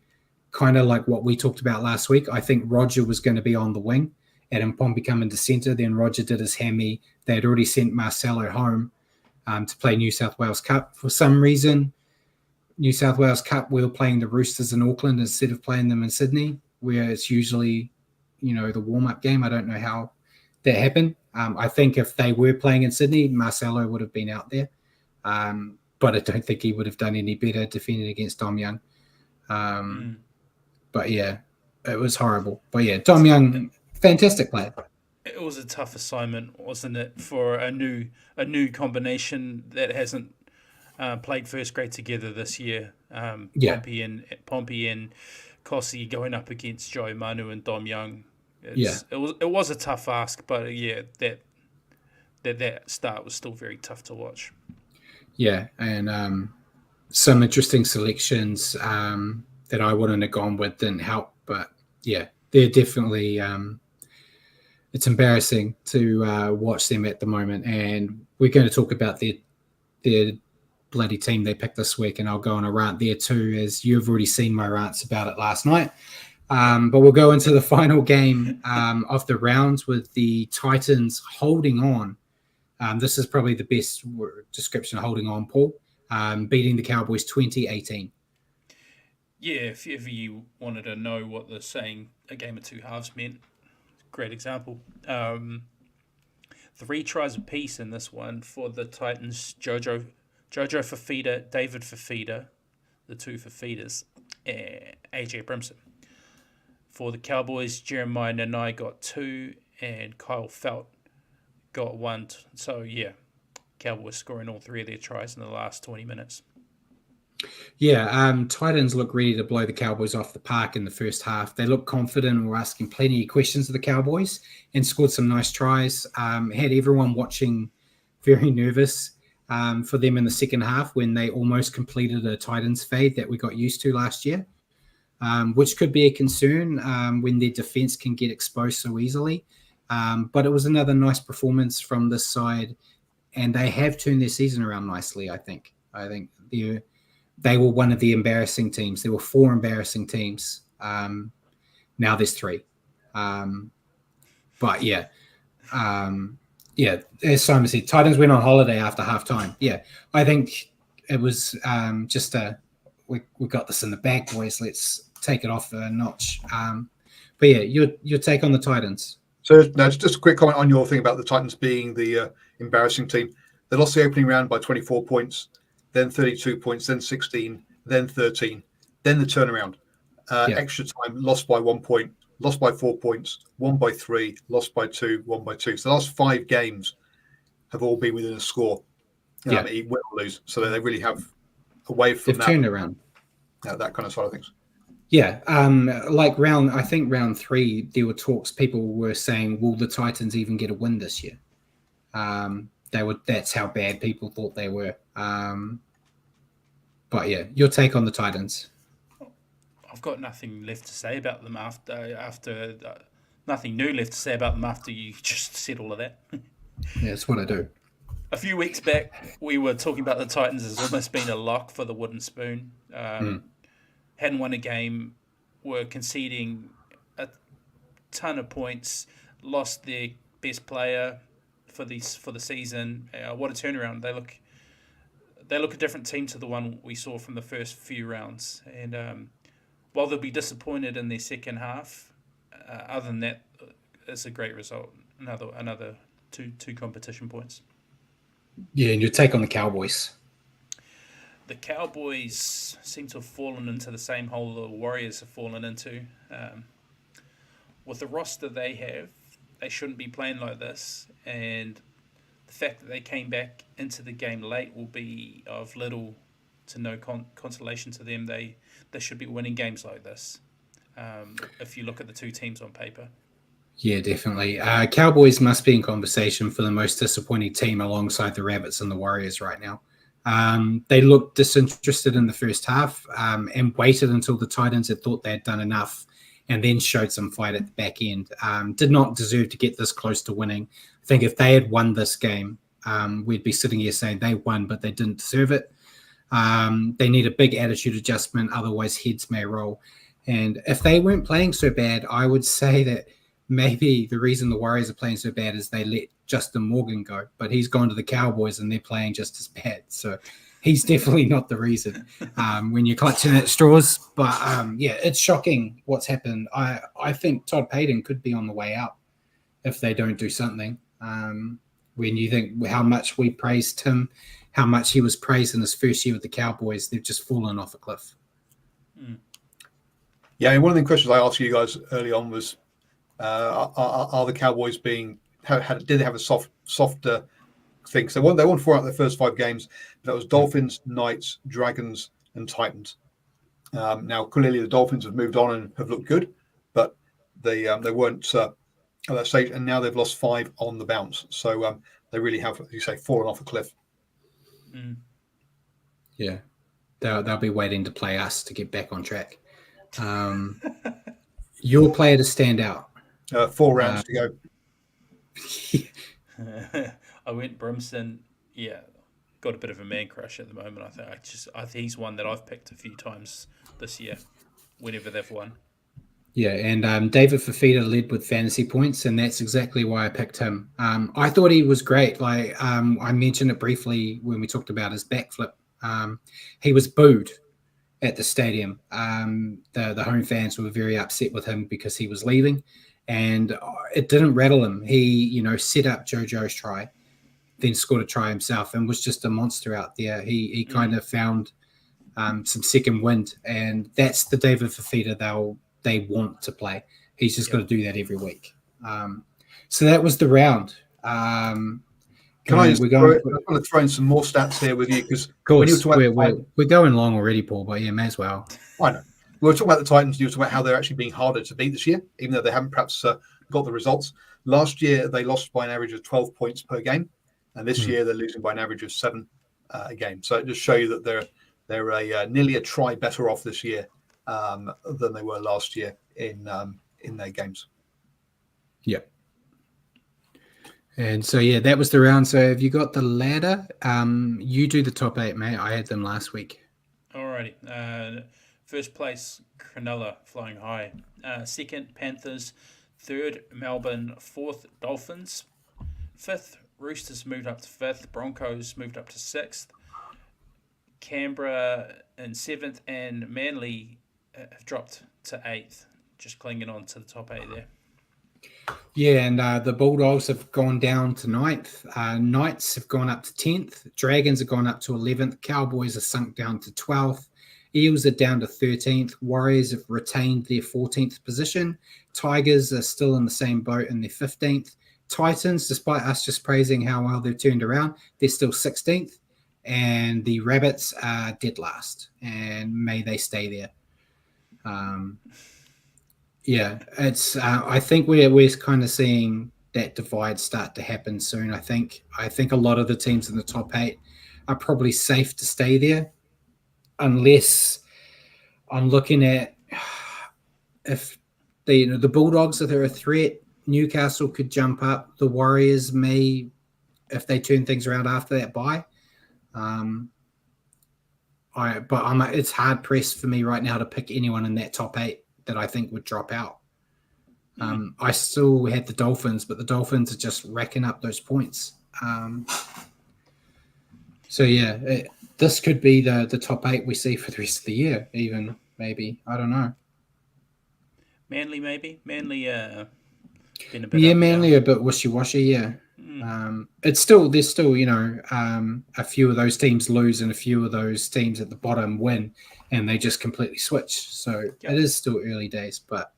kind of like what we talked about last week, I think Roger was going to be on the wing, Adam Pompey coming to centre. Then Roger did his hammy. They had already sent Marcelo home to play New South Wales Cup. For some reason, New South Wales Cup, we were playing the Roosters in Auckland instead of playing them in Sydney, where it's usually, the warm-up game. I don't know how that happened. I think if they were playing in Sydney, Marcelo would have been out there. But I don't think he would have done any better defending against Dom Young. But yeah, it was horrible. But yeah, Dom Young, fantastic player. It was a tough assignment, wasn't it, for a new combination that hasn't played first grade together this year. Pompey and Kosi going up against Joe Manu and Dom Young. It was a tough ask, but yeah, that start was still very tough to watch. Yeah, and some interesting selections that I wouldn't have gone with didn't help, but yeah, they're definitely. It's embarrassing to watch them at the moment, and we're going to talk about their bloody team they picked this week, and I'll go on a rant there too, as you've already seen my rants about it last night. But we'll go into the final game of the rounds with the Titans holding on. This is probably the best description of holding on, Paul. Beating the Cowboys 20-18. Yeah, if ever you wanted to know what the saying "a game of two halves" meant, great example. 3 tries apiece in this one for the Titans. Jojo Fafita, David Fafita, the 2 Fafitas, and AJ Brimson. For the Cowboys, Jeremiah Nanai got 2 and Kyle Felt got 1. So yeah, Cowboys scoring all 3 of their tries in the last 20 minutes. Yeah, Titans look ready to blow the Cowboys off the park in the first half. They look confident and were asking plenty of questions of the Cowboys and scored some nice tries. Had everyone watching very nervous for them in the second half when they almost completed a Titans fade that we got used to last year, which could be a concern when their defense can get exposed so easily. But it was another nice performance from this side, and they have turned their season around nicely, I think. They were one of the embarrassing teams. There were 4 embarrassing teams. Now there's 3. But yeah. As Simon said, Titans went on holiday after halftime. Yeah, I think it was just we got this in the bag, boys. Let's take it off a notch. But yeah, your take on the Titans. So now just a quick comment on your thing about the Titans being the embarrassing team. They lost the opening round by 24 points, then 32 points, then 16, then 13, then the turnaround. Extra time, lost by 1 point, lost by 4 points, won by 3, lost by 2, won by 2. So the last 5 games have all been within a score. Win or lose. So they really have away from They've turned around. That kind of side of things. Yeah, like I think round 3, there were talks. People were saying, "Will the Titans even get a win this year?" That's how bad people thought they were. But yeah, your take on the Titans? I've got nothing left to say about them after nothing new left to say about them after you just said all of that. Yeah, that's what I do. A few weeks back, we were talking about the Titans as almost being a lock for the wooden spoon. Hadn't won a game, were conceding a ton of points, lost their best player for the season. What a turnaround! They look a different team to the one we saw from the first few rounds. And while they'll be disappointed in their second half, other than that, it's a great result. Another two competition points. Yeah, and your take on the Cowboys? The Cowboys seem to have fallen into the same hole the Warriors have fallen into. With the roster they have, they shouldn't be playing like this. And the fact that they came back into the game late will be of little to no consolation to them. They should be winning games like this, if you look at the two teams on paper. Yeah, definitely. Cowboys must be in conversation for the most disappointing team alongside the Rabbits and the Warriors right now. They looked disinterested in the first half and waited until the Titans had thought they had done enough and then showed some fight at the back end. Did not deserve to get this close to winning. I think if they had won this game, we'd be sitting here saying they won, but they didn't deserve it. They need a big attitude adjustment, otherwise heads may roll. And if they weren't playing so bad, I would say that maybe the reason the Warriors are playing so bad is they let Justin Morgan go, but he's gone to the Cowboys and they're playing just as bad. So he's definitely not the reason when you're clutching at straws. But yeah, it's shocking what's happened. I think Todd Payton could be on the way out if they don't do something. When you think how much we praised him, how much he was praised in his first year with the Cowboys, they've just fallen off a cliff. Yeah, and one of the questions I asked you guys early on was, are the Cowboys did they have a softer thing? So they won 4 out of their first 5 games. But that was Dolphins, Knights, Dragons, and Titans. Now, clearly the Dolphins have moved on and have looked good, but they weren't at that stage, and now they've lost 5 on the bounce. So they really have, as you say, fallen off a cliff. Yeah, they'll be waiting to play us to get back on track. Your player to stand out. 4 rounds to go. I went Brimson. Yeah, got a bit of a man crush at the moment. I think he's one that I've picked a few times this year, whenever they've won. Yeah, and David Fafita led with fantasy points, and that's exactly why I picked him. I thought he was great. Like I mentioned it briefly when we talked about his backflip. He was booed at the stadium. The home fans were very upset with him because he was leaving, and it didn't rattle him. He, set up JoJo's try, then scored a try himself, and was just a monster out there. He kind of found some second wind, and that's the David Fafita they want to play. He's just got to do that every week. So that was the round. I want to throw in some more stats here with you because we're going long already, Paul. But yeah, may as well. I know. We were talking about the Titans. You were talking about how they're actually being harder to beat this year, even though they haven't perhaps got the results. Last year they lost by an average of 12 points per game, and this year they're losing by an average of 7 a game. So it just shows you that they're nearly a try better off this year than they were last year in their games. Yeah. And so, yeah, that was the round. So have you got the ladder? You do the top 8, mate. I had them last week. Alrighty. First place, Cronulla, flying high. Second, Panthers. Third, Melbourne. Fourth, Dolphins. Fifth, Roosters moved up to 5th. Broncos moved up to 6th. Canberra in 7th, and Manly have dropped to 8th. just clinging on to the top 8 there. Yeah, and the Bulldogs have gone down to 9th. Knights have gone up to 10th. Dragons have gone up to 11th. Cowboys are sunk down to 12th. Eels are down to 13th. Warriors have retained their 14th position. Tigers are still in the same boat in their 15th. Titans, despite us just praising how well they've turned around, they're still 16th. And the Rabbits are dead last. And may they stay there. Yeah, it's. I think we're kind of seeing that divide start to happen soon. I think a lot of the teams in the top 8 are probably safe to stay there, unless I'm looking at if the Bulldogs are a threat. Newcastle could jump up. The Warriors may, if they turn things around after that bye. It's hard pressed for me right now to pick anyone in that top 8 that I think would drop out. I still had the Dolphins, but the Dolphins are just racking up those points. This could be the top 8 we see for the rest of the year, even maybe. I don't know. Manly, maybe? Manly been a bit Manly a bit wishy-washy, yeah. There's still, a few of those teams lose and a few of those teams at the bottom win, and they just completely switch. So It is still early days, but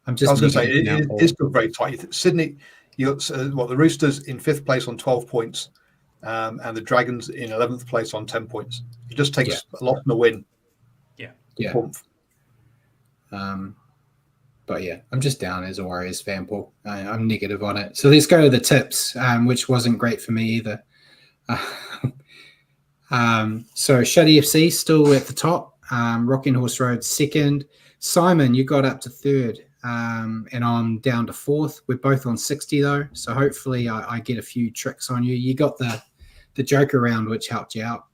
I'm just. I was going to say it is still very tight. Sydney, you got the Roosters in 5th place on 12 points, and the Dragons in 11th place on 10 points. It just takes a lot to win. Yeah. But yeah, I'm just down as a Warriors fan, Paul. I'm negative on it. So let's go to the tips, which wasn't great for me either. So Shuddy FC still at the top. Rocking Horse Road second. Simon, you got up to 3rd, and I'm down to 4th. We're both on 60 though, so hopefully I get a few tricks on you. You got the Joker round, which helped you out.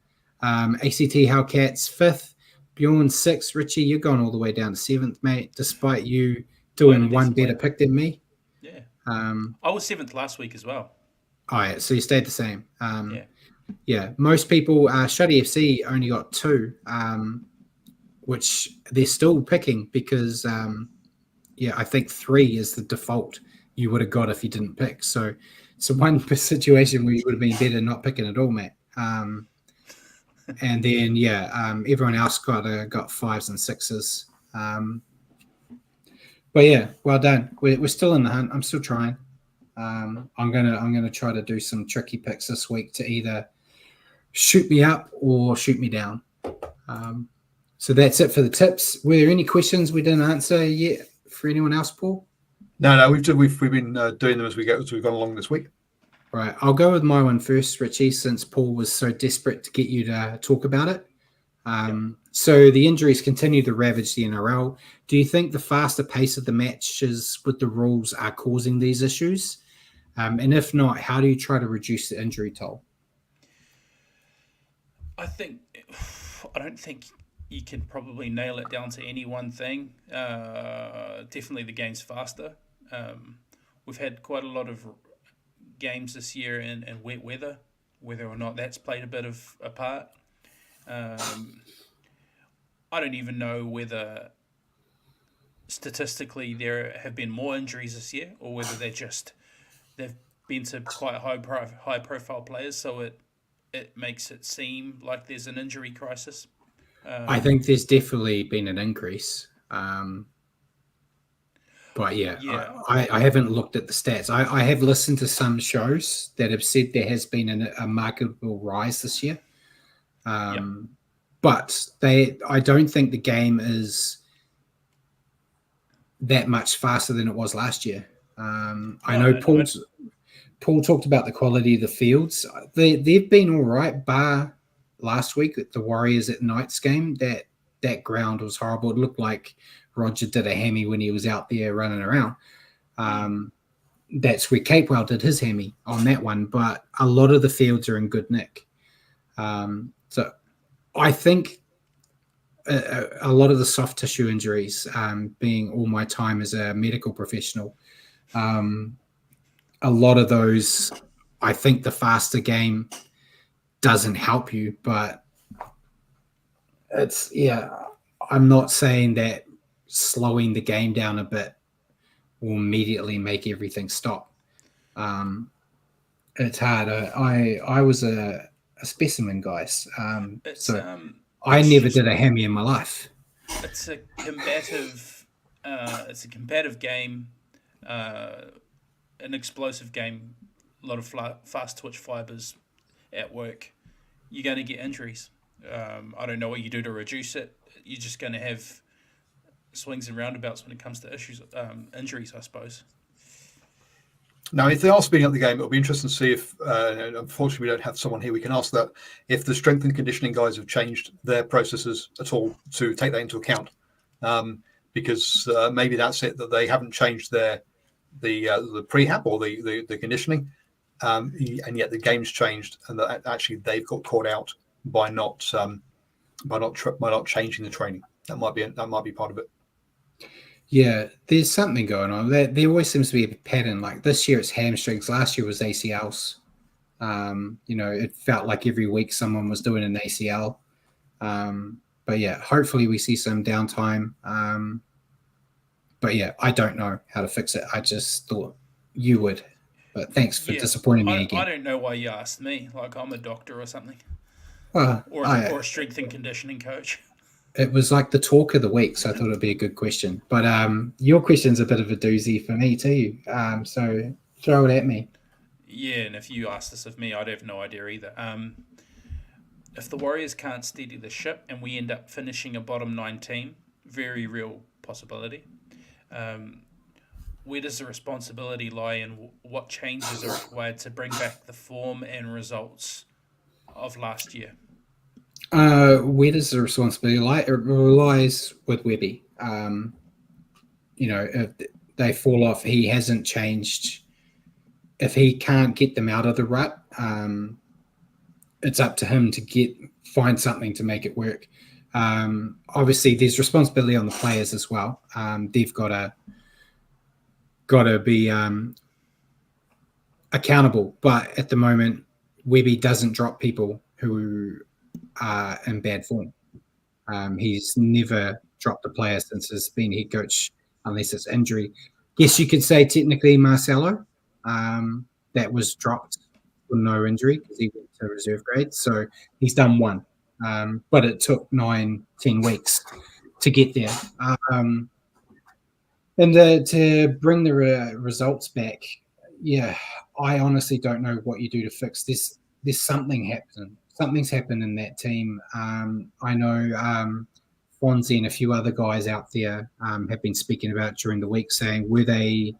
ACT Hellcats 5th. Bjorn 6th. Richie, you're gone all the way down to 7th, mate, despite you doing one better pick than me. Yeah. I was 7th last week as well. Oh, yeah, so you stayed the same. Yeah. Most people, Shuddy FC only got 2, which they're still picking because, I think 3 is the default you would have got if you didn't pick. So it's one situation where you would have been better not picking at all, mate. And then everyone else got 5s and 6s. But yeah, well done. We're still in the hunt. I'm still trying. I'm gonna try to do some tricky picks this week to either shoot me up or shoot me down. So that's it for the tips. Were there any questions we didn't answer yet for anyone else, Paul? No, we've been doing them as we've gone along this week. Right, I'll go with my one first, Richie, since Paul was so desperate to get you to talk about it. So the injuries continue to ravage the NRL. Do you think the faster pace of the matches with the rules are causing these issues? And if not, how do you try to reduce the injury toll? I don't think you can probably nail it down to any one thing. Definitely the game's faster. We've had quite a lot of games this year in wet weather, whether or not that's played a bit of a part. I don't even know whether statistically there have been more injuries this year or whether they've been to quite high profile players, so it makes it seem like there's an injury crisis. I think there's definitely been an increase. But I haven't looked at the stats. I have listened to some shows that have said there has been a marketable rise this year. But I don't think the game is that much faster than it was last year. I know Paul talked about the quality of the fields. They've been all right, bar last week at the Warriors at Knights game. That ground was horrible. It looked like Roger did a hammy when he was out there running around. That's where Capewell did his hammy on that one. But a lot of the fields are in good nick. So I think a lot of the soft tissue injuries, being all my time as a medical professional, a lot of those, I think the faster game doesn't help you, but I'm not saying that slowing the game down a bit will immediately make everything stop. It's hard. I was a specimen, guys. I never did a hammy in my life. It's a combative. It's a combative game, an explosive game. A lot of fast twitch fibers at work. You're going to get injuries. I don't know what you do to reduce it. You're just going to have swings and roundabouts when it comes to injuries, I suppose. Now, if they are speeding up the game, it'll be interesting to see if, unfortunately, we don't have someone here we can ask that, if the strength and conditioning guys have changed their processes at all to take that into account. Because maybe that's it, that they haven't changed the prehab or the conditioning, and yet the game's changed, and that actually they've got caught out by not changing the training. That might be part of it. Yeah, there's something going on. There always seems to be a pattern. Like this year, it's hamstrings. Last year was ACLs. It felt like every week someone was doing an ACL. But yeah, hopefully we see some downtime. But yeah, I don't know how to fix it. I just thought you would. But thanks for disappointing me again. I don't know why you asked me. Like I'm a doctor or something. Well, or a strength and conditioning coach. It was like the talk of the week, so I thought it'd be a good question. But your question's a bit of a doozy for me too. So throw it at me. Yeah, and if you asked this of me, I'd have no idea either. If the Warriors can't steady the ship and we end up finishing a bottom 9 team, very real possibility. Where does the responsibility lie, and what changes are required to bring back the form and results of last year? Where does the responsibility lie? It lies with Webby. If they fall off, he hasn't changed. If he can't get them out of the rut, it's up to him to find something to make it work. Obviously, there's responsibility on the players as well. They've got to be accountable. But at the moment, Webby doesn't drop people who are in bad form. He's never dropped a player since he's been head coach, unless it's injury. Yes, you could say technically Marcelo, that was dropped for no injury because he went to reserve grade. So he's done one. But it took 9-10 weeks to get there. And to bring the results back, yeah, I honestly don't know what you do to fix this. There's something happening. Something's happened in that team. I know Fonzie and a few other guys out there have been speaking about during the week, saying were they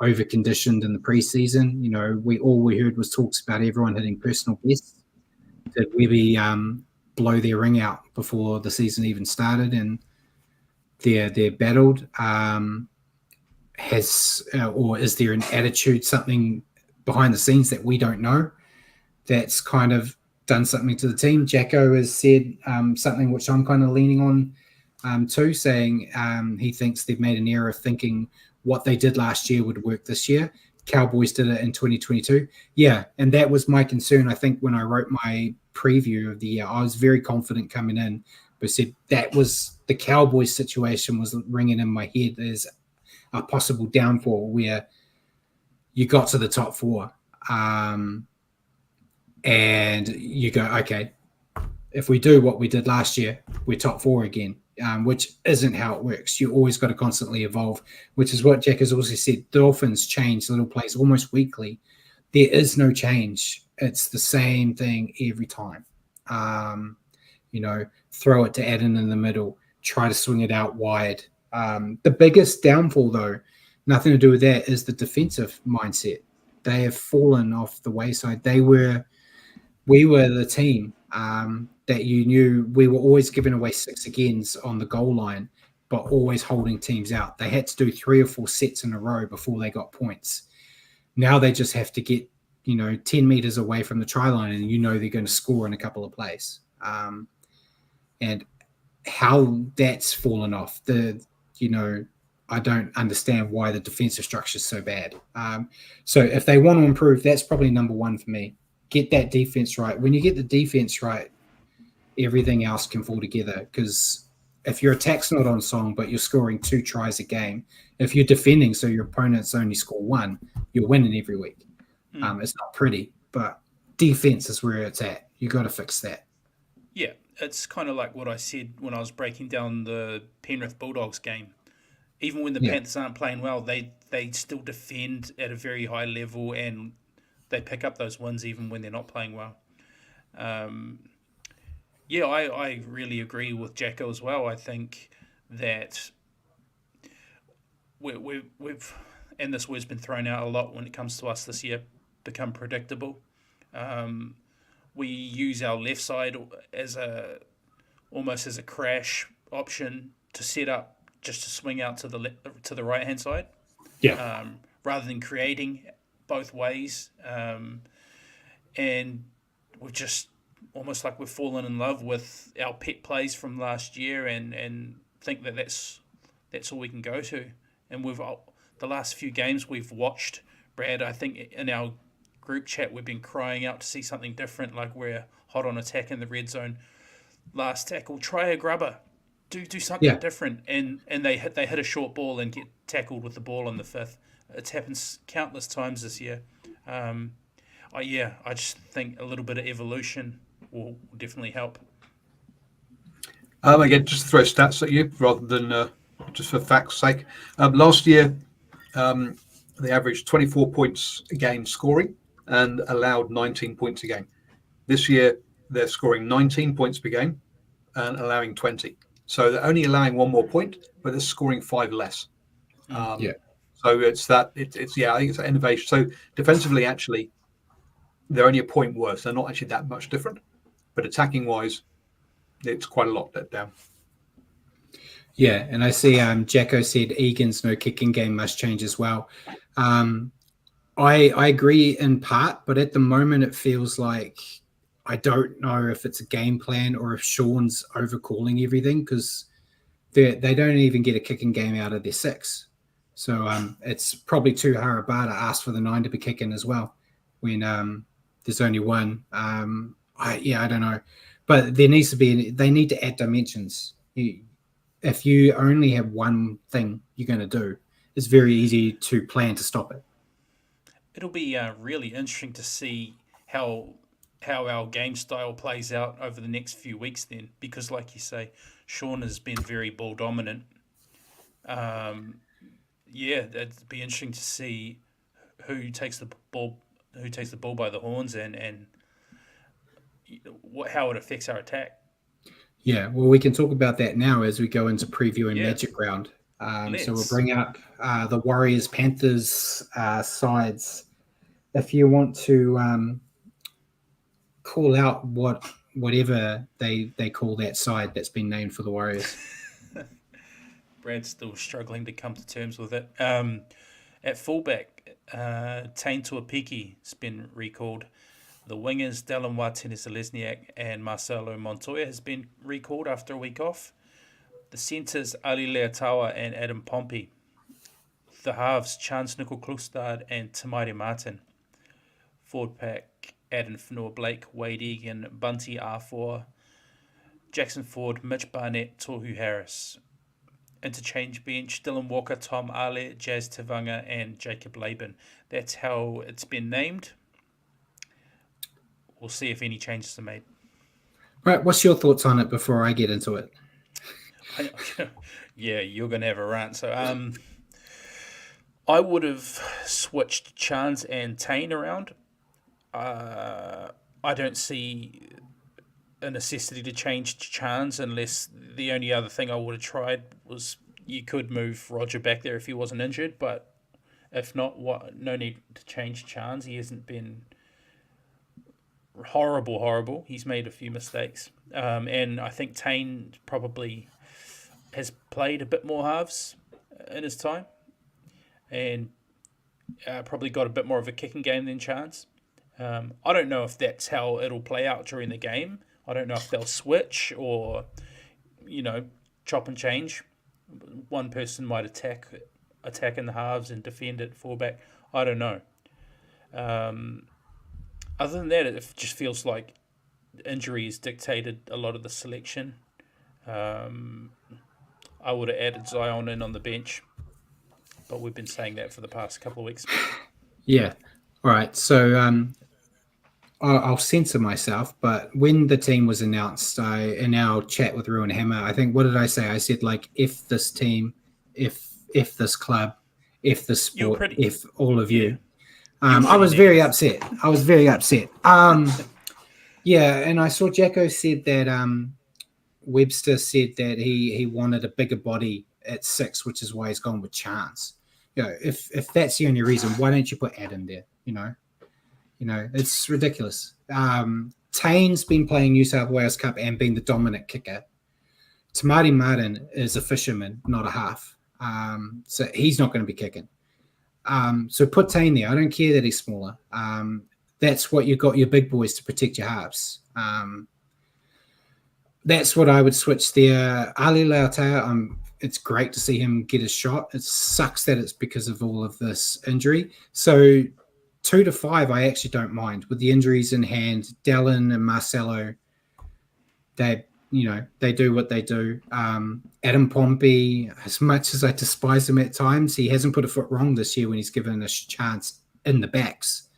over-conditioned in the preseason? All we heard was talks about everyone hitting personal bests. Did Webby blow their ring out before the season even started, and they're battled? Or is there an attitude, something behind the scenes that we don't know, that's kind of done something to the team? Jacko has said something which I'm kind of leaning on too, saying he thinks they've made an error of thinking what they did last year would work this year. Cowboys did it in 2022. Yeah, and that was my concern. I think when I wrote my preview of the year, I was very confident coming in, but said that was the Cowboys situation was ringing in my head as a possible downfall where you got to the top 4 and you go, okay, if we do what we did last year, we're top 4 again, which isn't how it works. You always got to constantly evolve, which is what Jack has also said. Dolphins change little plays almost weekly. There is no change. It's the same thing every time. Throw it to Adam in the middle, try to swing it out wide. The biggest downfall, though, nothing to do with that, is the defensive mindset. They have fallen off the wayside. We were the team that you knew we were always giving away 6 agains on the goal line, but always holding teams out. They had to do 3 or 4 sets in a row before they got points. Now they just have to get 10 meters away from the try line, and they're going to score in a couple of plays. And how that's fallen off, I don't understand why the defensive structure is so bad. So if they want to improve, that's probably number 1 for me. Get that defense right. When you get the defense right, everything else can fall together, because if your attack's not on song, but you're scoring 2 tries a game, if you're defending so your opponents only score 1, you're winning every week. It's not pretty, but defense is where it's at. You got to fix that. Yeah, it's kind of like what I said when I was breaking down the Penrith Bulldogs game. Even when the Yeah, Panthers aren't playing well, they still defend at a very high level and they pick up those wins even when they're not playing well. Um, yeah, I really agree with Jacko as well. I think that we've and this word's been thrown out a lot when it comes to us this year, become predictable. Um, we use our left side as a almost as a crash option to set up just to swing out to the right hand side, yeah, rather than creating both ways. And we've just almost like we've fallen in love with our pet plays from last year and think that that's all we can go to. And we've the last few games we've watched, Brad, I think in our group chat we've been crying out to see something different, like we're hot on attack in the red zone. Last tackle, try a grubber, do something yeah. different, and they hit a short ball and get tackled with the ball in the fifth. It's happened countless times this year. I just think a little bit of evolution will definitely help. Again, just to throw stats at you rather than just for facts' sake. Last year, they averaged 24 points a game scoring and allowed 19 points a game. This year, they're scoring 19 points per game and allowing 20. So they're only allowing 1 more point, but they're scoring 5 less. Yeah. So it's I think it's that innovation. So defensively, actually, they're only a point worse. They're not actually that much different, but attacking wise, it's quite a lot let down. Yeah, and I see Jacko said Egan's no kicking game must change as well. I agree in part, but at the moment it feels like I don't know if it's a game plan or if Sean's overcalling everything because they don't even get a kicking game out of their 6. So it's probably too Harabata asked for the 9 to be kicking as well when there's only one. I don't know. But there needs to be, they need to add dimensions. If you only have one thing you're going to do, it's very easy to plan to stop it. It'll be really interesting to see how our game style plays out over the next few weeks then, because like you say, Sean has been very ball dominant. Um, yeah, it'd be interesting to see who takes the ball by the horns and how it affects our attack. Yeah, well, we can talk about that now as we go into previewing Yeah, Magic Round. So we'll let's. bring up the Warriors Panthers sides. If you want to call out whatever they call that side that's been named for the Warriors. Brad's still struggling to come to terms with it. At fullback, Tain Tuapiki has been recalled. The wingers, Dallin Watene-Zelezniak and Marcelo Montoya has been recalled after a week off. The centres, Ali Leatawa and Adam Pompey. The halves, Chance Nickel-Klustad and Tamaire Martin. Forward pack, Adam Fanua-Blake, Wade Egan, Bunty R4, Jackson Ford, Mitch Barnett, Tohu Harris. Interchange bench, Dylan Walker, Tom Ale, Jazz Tavanga and Jacob Laban. That's how it's been named. We'll see if any changes are made. Right, what's your thoughts on it before I get into it? Yeah, you're going to have a rant. So I would have switched Chance and Tain around. I don't see a necessity to change Chance unless the only other thing I would have tried was you could move Roger back there if he wasn't injured, but if not, no need to change Chance. He hasn't been horrible. He's made a few mistakes. And I think Tain probably has played a bit more halves in his time and probably got a bit more of a kicking game than Chance. I don't know if that's how it'll play out during the game. I don't know if they'll switch or, chop and change. One person might attack in the halves and defend at fullback. I don't know. Other than that, it just feels like injuries dictated a lot of the selection. I would have added Zion in on the bench, but we've been saying that for the past couple of weeks. Yeah. All right. So I'll censor myself, but when the team was announced, in our chat with Ruin Hammer, I think, what did I say? I said, like, if this team, if this club, if this sport, if all of you. I was very upset. I was very upset. Yeah, and I saw Jacko said that Webster said that he wanted a bigger body at 6, which is why he's gone with Chance. You know, if that's the only reason, why don't you put Adam there? You know, it's ridiculous. Tane's been playing New South Wales Cup and been the dominant kicker. Tamati Martin is a fisherman, not a half. So he's not going to be kicking. So put Tane there. I don't care that he's smaller. That's what you've got your big boys to protect your halves. That's what I would switch there. Ali Lautea, it's great to see him get a shot. It sucks that it's because of all of this injury. So 2 to 5, I actually don't mind. With the injuries in hand, Dallin and Marcelo, they do what they do. Adam Pompey, as much as I despise him at times, he hasn't put a foot wrong this year when he's given a chance in the backs.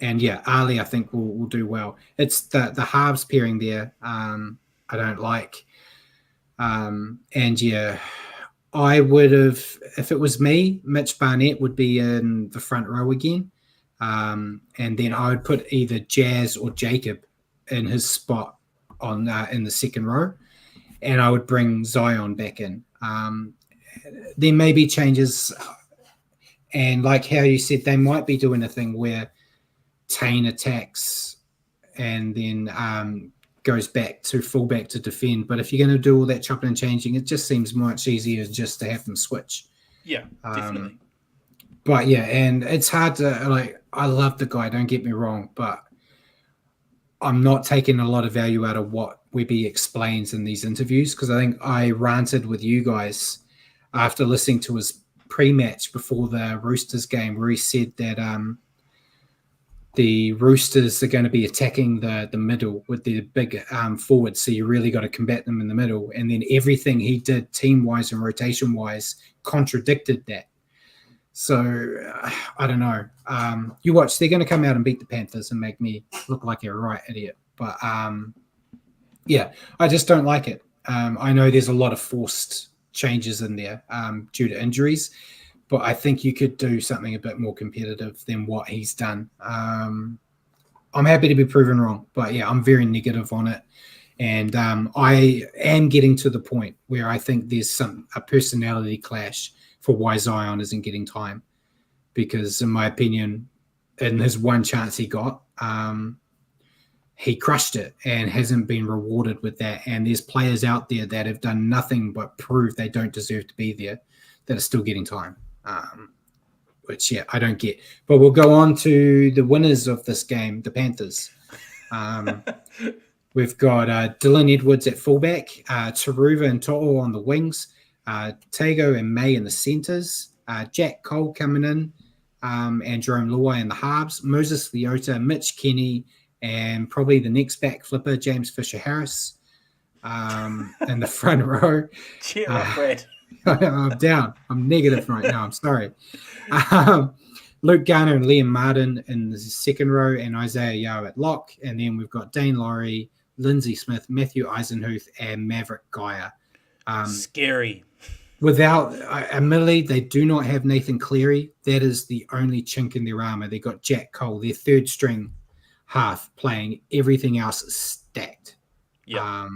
And yeah, Ali, I think will do well. It's the halves pairing there. I don't like. And yeah, I would have, if it was me, Mitch Barnett would be in the front row again. And then I would put either Jazz or Jacob in his spot on in the second row, and I would bring Zion back in. There may be changes, and like how you said, they might be doing a thing where Tane attacks and then goes back to fullback to defend. But if you're going to do all that chopping and changing, it just seems much easier just to have them switch. Yeah, definitely. But yeah, and it's hard to, I love the guy, don't get me wrong, but I'm not taking a lot of value out of what Webby explains in these interviews, because I think I ranted with you guys after listening to his pre-match before the Roosters game, where he said that the Roosters are going to be attacking the middle with their big forwards, so you really got to combat them in the middle. And then everything he did team-wise and rotation-wise contradicted that. So, I don't know. You watch, they're going to come out and beat the Panthers and make me look like a right idiot. But, yeah, I just don't like it. I know there's a lot of forced changes in there due to injuries, but I think you could do something a bit more competitive than what he's done. I'm happy to be proven wrong, but, yeah, I'm very negative on it. And I am getting to the point where I think there's a personality clash for why Zion isn't getting time, because in my opinion, in his one chance he got, he crushed it and hasn't been rewarded with that. And there's players out there that have done nothing but prove they don't deserve to be there that are still getting time, which, yeah, I don't get. But we'll go on to the winners of this game, the Panthers. We've got Dylan Edwards at fullback, Taruva and To'o on the wings, Tago and May in the centres, Jack Cole coming in, and Jerome Luai in the halves, Moses Leota, Mitch Kenny, and probably the next back flipper, James Fisher-Harris, in the front row. Cheer up, Brad. I'm down. I'm negative right now. I'm sorry. Luke Garner and Liam Martin in the second row, and Isaiah Yao at lock. And then we've got Dane Laurie, Lindsay Smith, Matthew Eisenhuth, and Maverick Geyer. Scary. Without, admittedly, they do not have Nathan Cleary. That is the only chink in their armor. They got Jack Cole, their third string half, playing. Everything else is stacked. Yeah.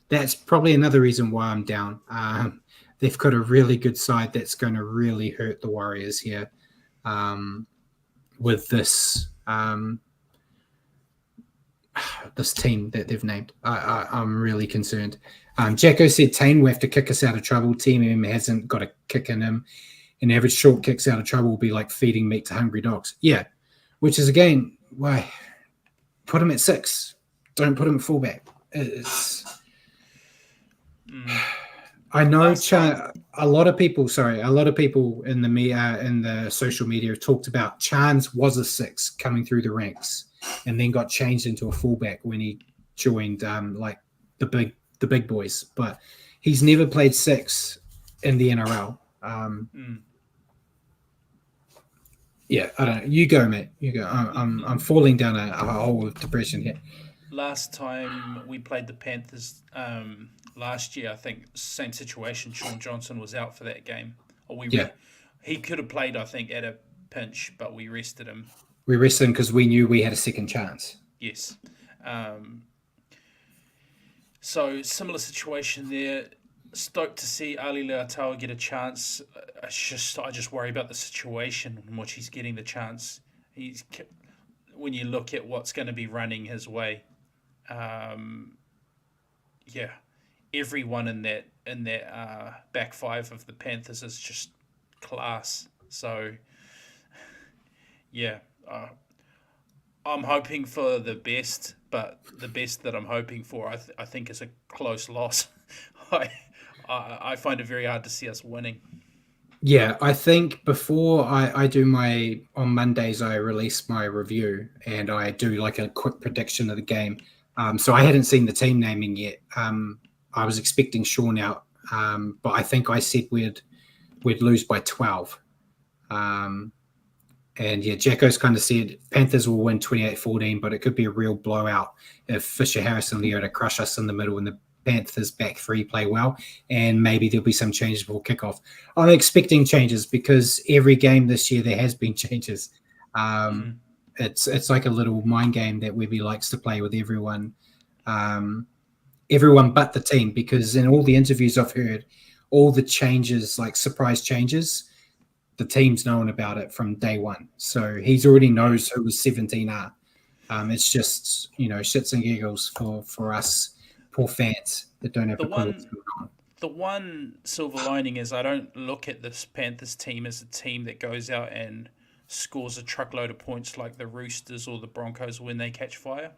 That's probably another reason why I'm down. They've got a really good side that's going to really hurt the Warriors here with this this team that they've named. I'm really concerned. Jacko said Tane will have to kick us out of trouble. Team M hasn't got a kick in him. An average short kicks out of trouble will be like feeding meat to hungry dogs. Yeah, which is, again, why put him at 6. Don't put him at fullback. I know a lot of people in the social media have talked about Chance was a 6 coming through the ranks and then got changed into a fullback when he joined like the big boys, but he's never played 6 in the NRL. Yeah, I don't know. You go, mate. You go. I'm falling down a hole of depression here. Last time we played the Panthers last year, I think same situation. Sean Johnson was out for that game. Or he could have played, I think, at a pinch, but we rested him. We rested him because we knew we had a second chance. Yes. So similar situation there. Stoked to see Ali Leatao get a chance. I just worry about the situation in which he's getting the chance. When you look at what's going to be running his way, everyone in that back five of the Panthers is just class. So I'm hoping for the best, but the best that I'm hoping for, I think, is a close loss. I find it very hard to see us winning. Yeah, I think before I do on Mondays, I release my review and I do like a quick prediction of the game. So I hadn't seen the team naming yet. I was expecting Sean out, but I think I said we'd lose by 12. And yeah, Jacko's kind of said Panthers will win 28-14, but it could be a real blowout if Fisher, Harris, and Leota crush us in the middle and the Panthers back three play well, and maybe there'll be some changes before kickoff. I'm expecting changes because every game this year there has been changes. It's like a little mind game that Webby likes to play with everyone but the team, because in all the interviews I've heard, all the changes, like surprise changes, the team's known about it from day one. So he's already knows who was 17 are. It's just, shits and giggles for us poor fans that don't have a clue what's going on. The one silver lining is I don't look at this Panthers team as a team that goes out and scores a truckload of points like the Roosters or the Broncos when they catch fire.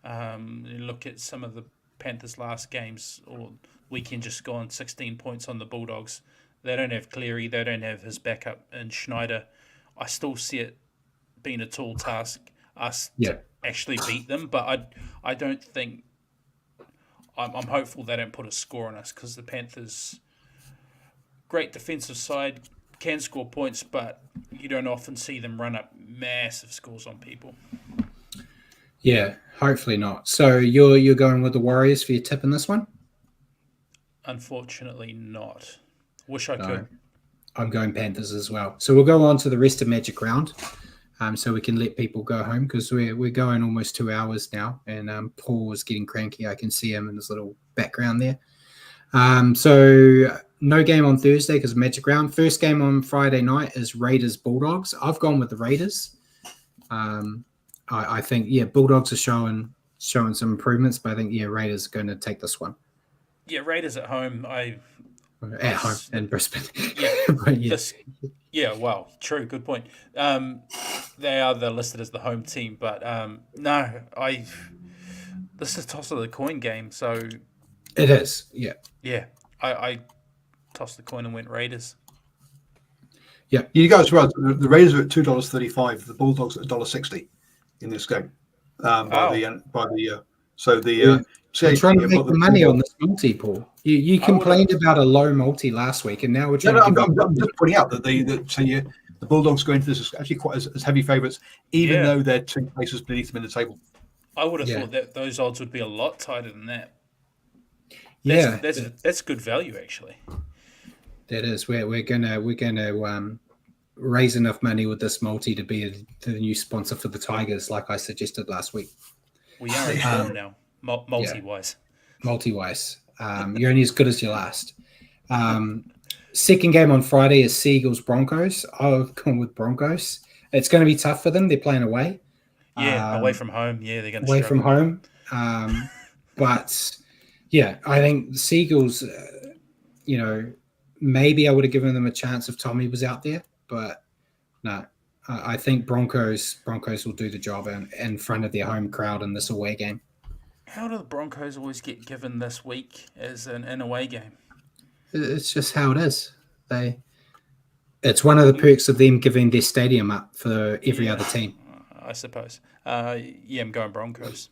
You look at some of the Panthers' last games or weekend, just gone 16 points on the Bulldogs. They don't have Cleary. They don't have his backup in Schneider. I still see it being a tall task to actually beat them, but I don't think... I'm hopeful they don't put a score on us because the Panthers, great defensive side, can score points, but you don't often see them run up massive scores on people. Yeah, hopefully not. So you're going with the Warriors for your tip in this one? Unfortunately not. Wish I could. I'm going Panthers as well. So we'll go on to the rest of Magic Round. So we can let people go home because we're going almost 2 hours now, and Paul is getting cranky. I can see him in his little background there. So no game on Thursday because of Magic Round. First game on Friday night is Raiders Bulldogs. I've gone with the Raiders. I think Bulldogs are showing some improvements, but I think Raiders are going to take this one. Yeah, Raiders at home. At home in Brisbane. Yeah. Well, true. Good point. They're listed as the home team, but this is a toss of the coin game. So it is. Yeah. Yeah. I tossed the coin and went Raiders. Yeah, you guys were right. The Raiders are at $2.35. The Bulldogs at $1.60 in this game. I'm trying to make the money on this multi, Paul. You complained about a low multi last week, and now we're trying I'm just pointing out that the Bulldogs go into this as actually quite as heavy favourites, even though they're 2 places beneath them in the table. I would have thought that those odds would be a lot tighter than that. That's good value, actually. That is. We're gonna raise enough money with this multi to be the new sponsor for the Tigers, like I suggested last week. We are in form now, multi-wise. Multi-wise. You're only as good as your last. Second game on Friday is Seagulls Broncos. I've gone with Broncos. It's going to be tough for them. They're playing away. Yeah, away from home. Yeah, they're going to away from home. But yeah, I think the Seagulls. Maybe I would have given them a chance if Tommy was out there, but no. I think Broncos will do the job in front of their home crowd in this away game. How do the Broncos always get given this week as an away game? It's just how it is. It's one of the perks of them giving their stadium up for every other team. I suppose. I'm going Broncos.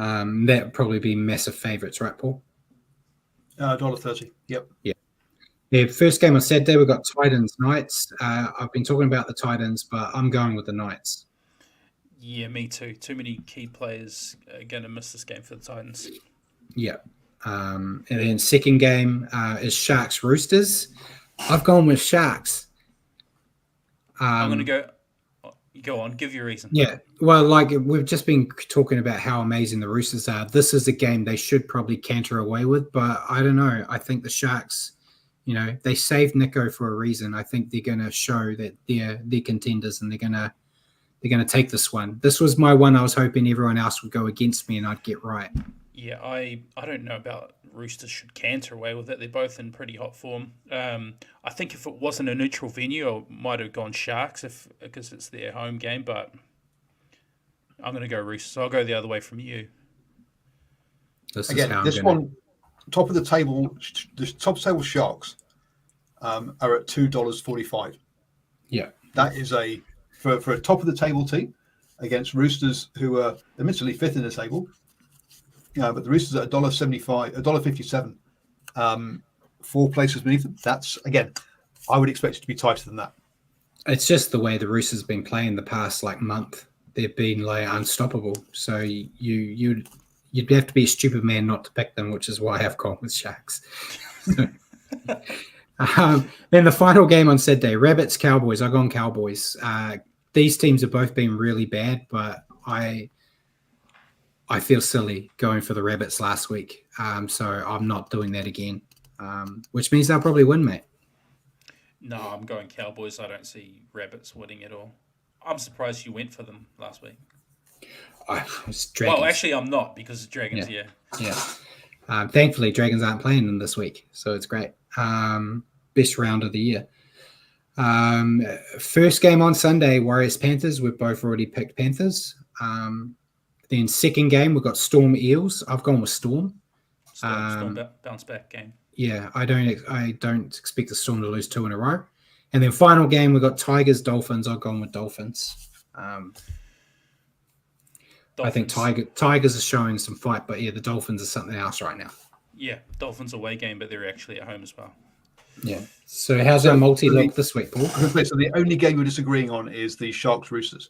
That would probably be massive favourites, right, Paul? $1.30. Yep. Yeah. Yeah, first game on Saturday, we've got Titans Knights. I've been talking about the Titans, but I'm going with the Knights. Yeah, me too. Too many key players are going to miss this game for the Titans. Yeah. And then second game is Sharks Roosters. I've gone with Sharks. I'm going to go. Go on, give your reason. Yeah. Well, like we've just been talking about how amazing the Roosters are. This is a game they should probably canter away with, but I don't know. I think the Sharks, they saved Nico for a reason. I think they're going to show that they're contenders and they're going to take this one. This was my one. I was hoping everyone else would go against me and I'd get right. Yeah, I don't know about Roosters should canter away with it. They're both in pretty hot form. I think if it wasn't a neutral venue, I might have gone Sharks because it's their home game, but I'm going to go Roosters. I'll go the other way from you. This one, top of the table, the top table Sharks are at $2.45. Yeah. That is for a top of the table team against Roosters, who are admittedly fifth in the table. But the Roosters at $1.75, $1.57, 4 places beneath them. That's, again, I would expect it to be tighter than that. It's just the way the Roosters have been playing the past month. They've been unstoppable. So you'd have to be a stupid man not to pick them, which is why I've gone with Sharks. Then the final game on Saturday, Rabbits Cowboys. I've gone Cowboys. These teams have both been really bad, but I feel silly going for the Rabbits last week. So I'm not doing that again, which means they'll probably win, mate. No, I'm going Cowboys. I don't see Rabbits winning at all. I'm surprised you went for them last week. Well, actually, I'm not because it's Dragons, yeah. Thankfully, Dragons aren't playing them this week, so it's great. Best round of the year. First game on Sunday, Warriors-Panthers. We've both already picked Panthers. Then second game, we've got Storm Eels. I've gone with Storm. Storm bounce back game. Yeah, I don't expect the Storm to lose 2 in a row. And then final game, we've got Tigers Dolphins. I've gone with Dolphins. I think Tigers are showing some fight, but yeah, the Dolphins are something else right now. Yeah, Dolphins away game, but they're actually at home as well. Yeah. So how's our multi look this week, Paul? So the only game we're disagreeing on is the Sharks Roosters.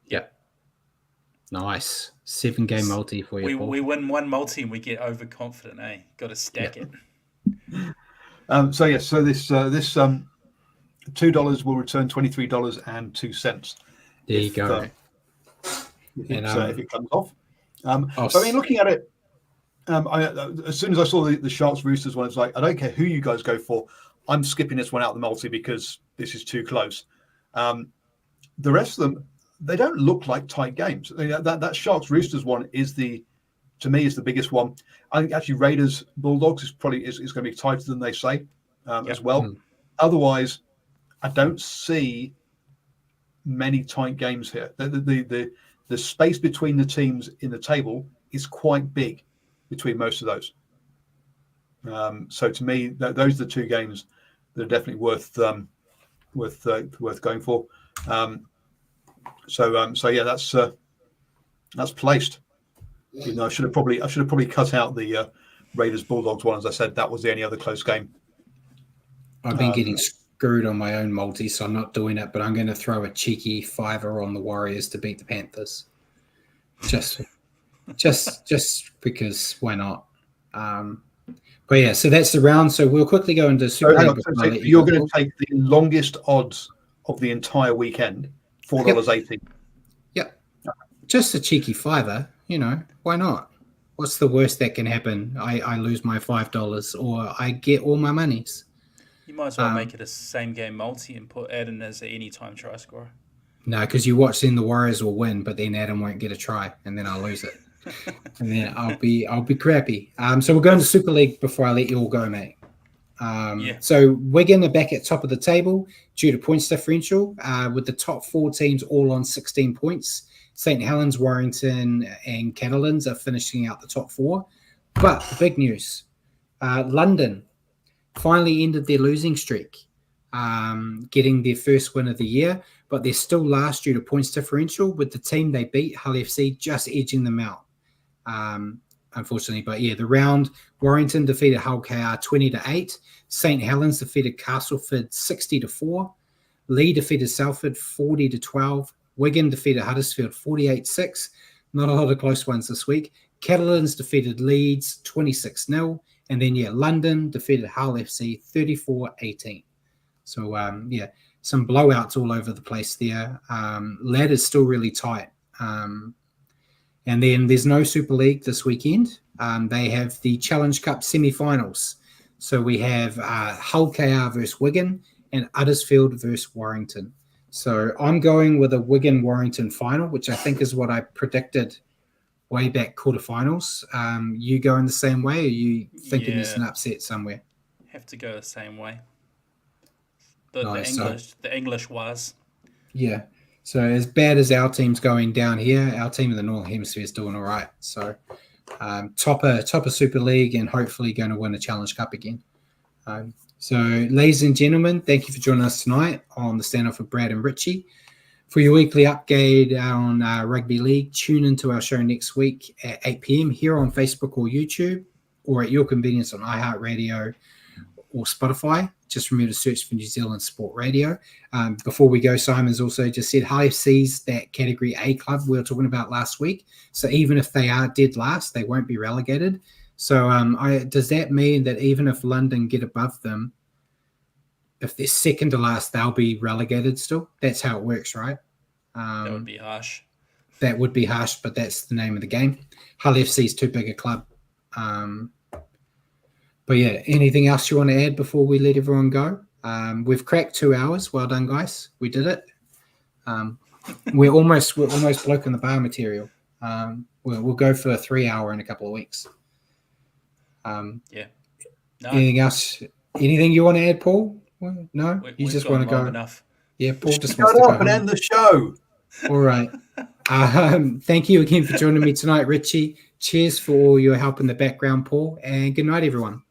Yeah. Nice. 7-game multi for you, Paul. We win one multi and we get overconfident, eh? Got to stack it. So this $2 will return $23.02. There you go. If it comes off. Looking at it, as soon as I saw the Sharks Roosters one, it's like, I don't care who you guys go for. I'm skipping this one out of the multi because this is too close. The rest of them, they don't look like tight games. That Sharks Roosters one to me is the biggest one. I think actually Raiders Bulldogs is going to be tighter than they say as well. Otherwise, I don't see many tight games here. The space between the teams in the table is quite big between most of those. So to me, those are the 2 games that are definitely worth going for. That's placed. I should have probably cut out the Raiders Bulldogs one. As I said, that was the only other close game. I've been getting screwed on my own multi, so I'm not doing it. But I'm going to throw a cheeky $5 on the Warriors to beat the Panthers. Just because why not? But yeah, so that's the round. So we'll quickly go into Super League. So you're going to take the longest odds of the entire weekend, $4.80. Yep. Just a cheeky $5. Why not? What's the worst that can happen? I lose my $5 or I get all my monies. You might as well make it a same game multi and put Adam as an anytime try scorer. No, because you watch then the Warriors will win, but then Adam won't get a try, and then I'll lose it, and then I'll be crappy. So we're going to Super League before I let you all go, mate. So Wigan are back at top of the table due to points differential, with the top 4 teams all on 16 points. St. Helens, Warrington, and Catalans are finishing out the top 4. But the big news, London finally ended their losing streak, getting their first win of the year, but they're still last due to points differential, with the team they beat, Hull FC, just edging them out. unfortunately. But yeah, the round, Warrington defeated Hull KR 20-8. St. Helens defeated Castleford 60-4. Lee defeated Salford 40-12. Wigan defeated Huddersfield 48-6. Not a lot of close ones this week. Catalans defeated Leeds 26-0. And then, London defeated Hull FC 34-18. So, some blowouts all over the place there. Ladder's still really tight. And then there's no Super League this weekend. They have the Challenge Cup semi-finals. So we have Hull KR versus Wigan and Huddersfield versus Warrington. So I'm going with a Wigan-Warrington final, which I think is what I predicted way back quarterfinals. You going the same way, or are you thinking there's an upset somewhere? Have to go the same way. The English was. Yeah. So as bad as our team's going down here, our team in the Northern Hemisphere is doing all right. So top a Super League and hopefully going to win a Challenge Cup again. So ladies and gentlemen, thank you for joining us tonight on the Standoff with Brad and Richie. For your weekly update on Rugby League, tune into our show next week at 8 p.m. here on Facebook or YouTube, or at your convenience on iHeartRadio or Spotify. Just remember to search for New Zealand Sport Radio. Before we go, Simon's also just said Hull FC's that Category A club we were talking about last week. So even if they are dead last, they won't be relegated. So does that mean that even if London get above them, if they're second to last, they'll be relegated still? That's how it works, right? That would be harsh. That would be harsh, but that's the name of the game. Hull FC's too big a club. But yeah, anything else you want to add before we let everyone go? We've cracked 2 hours. Well done, guys. We did it. We're almost bloke in the bar material. We'll go for a 3 hour in a couple of weeks. Yeah. No. Anything else? Anything you want to add, Paul? No, you just want to go. Enough. Yeah, Paul just wants to go up and end the show. All right. Thank you again for joining me tonight, Richie. Cheers for all your help in the background, Paul, and good night, everyone.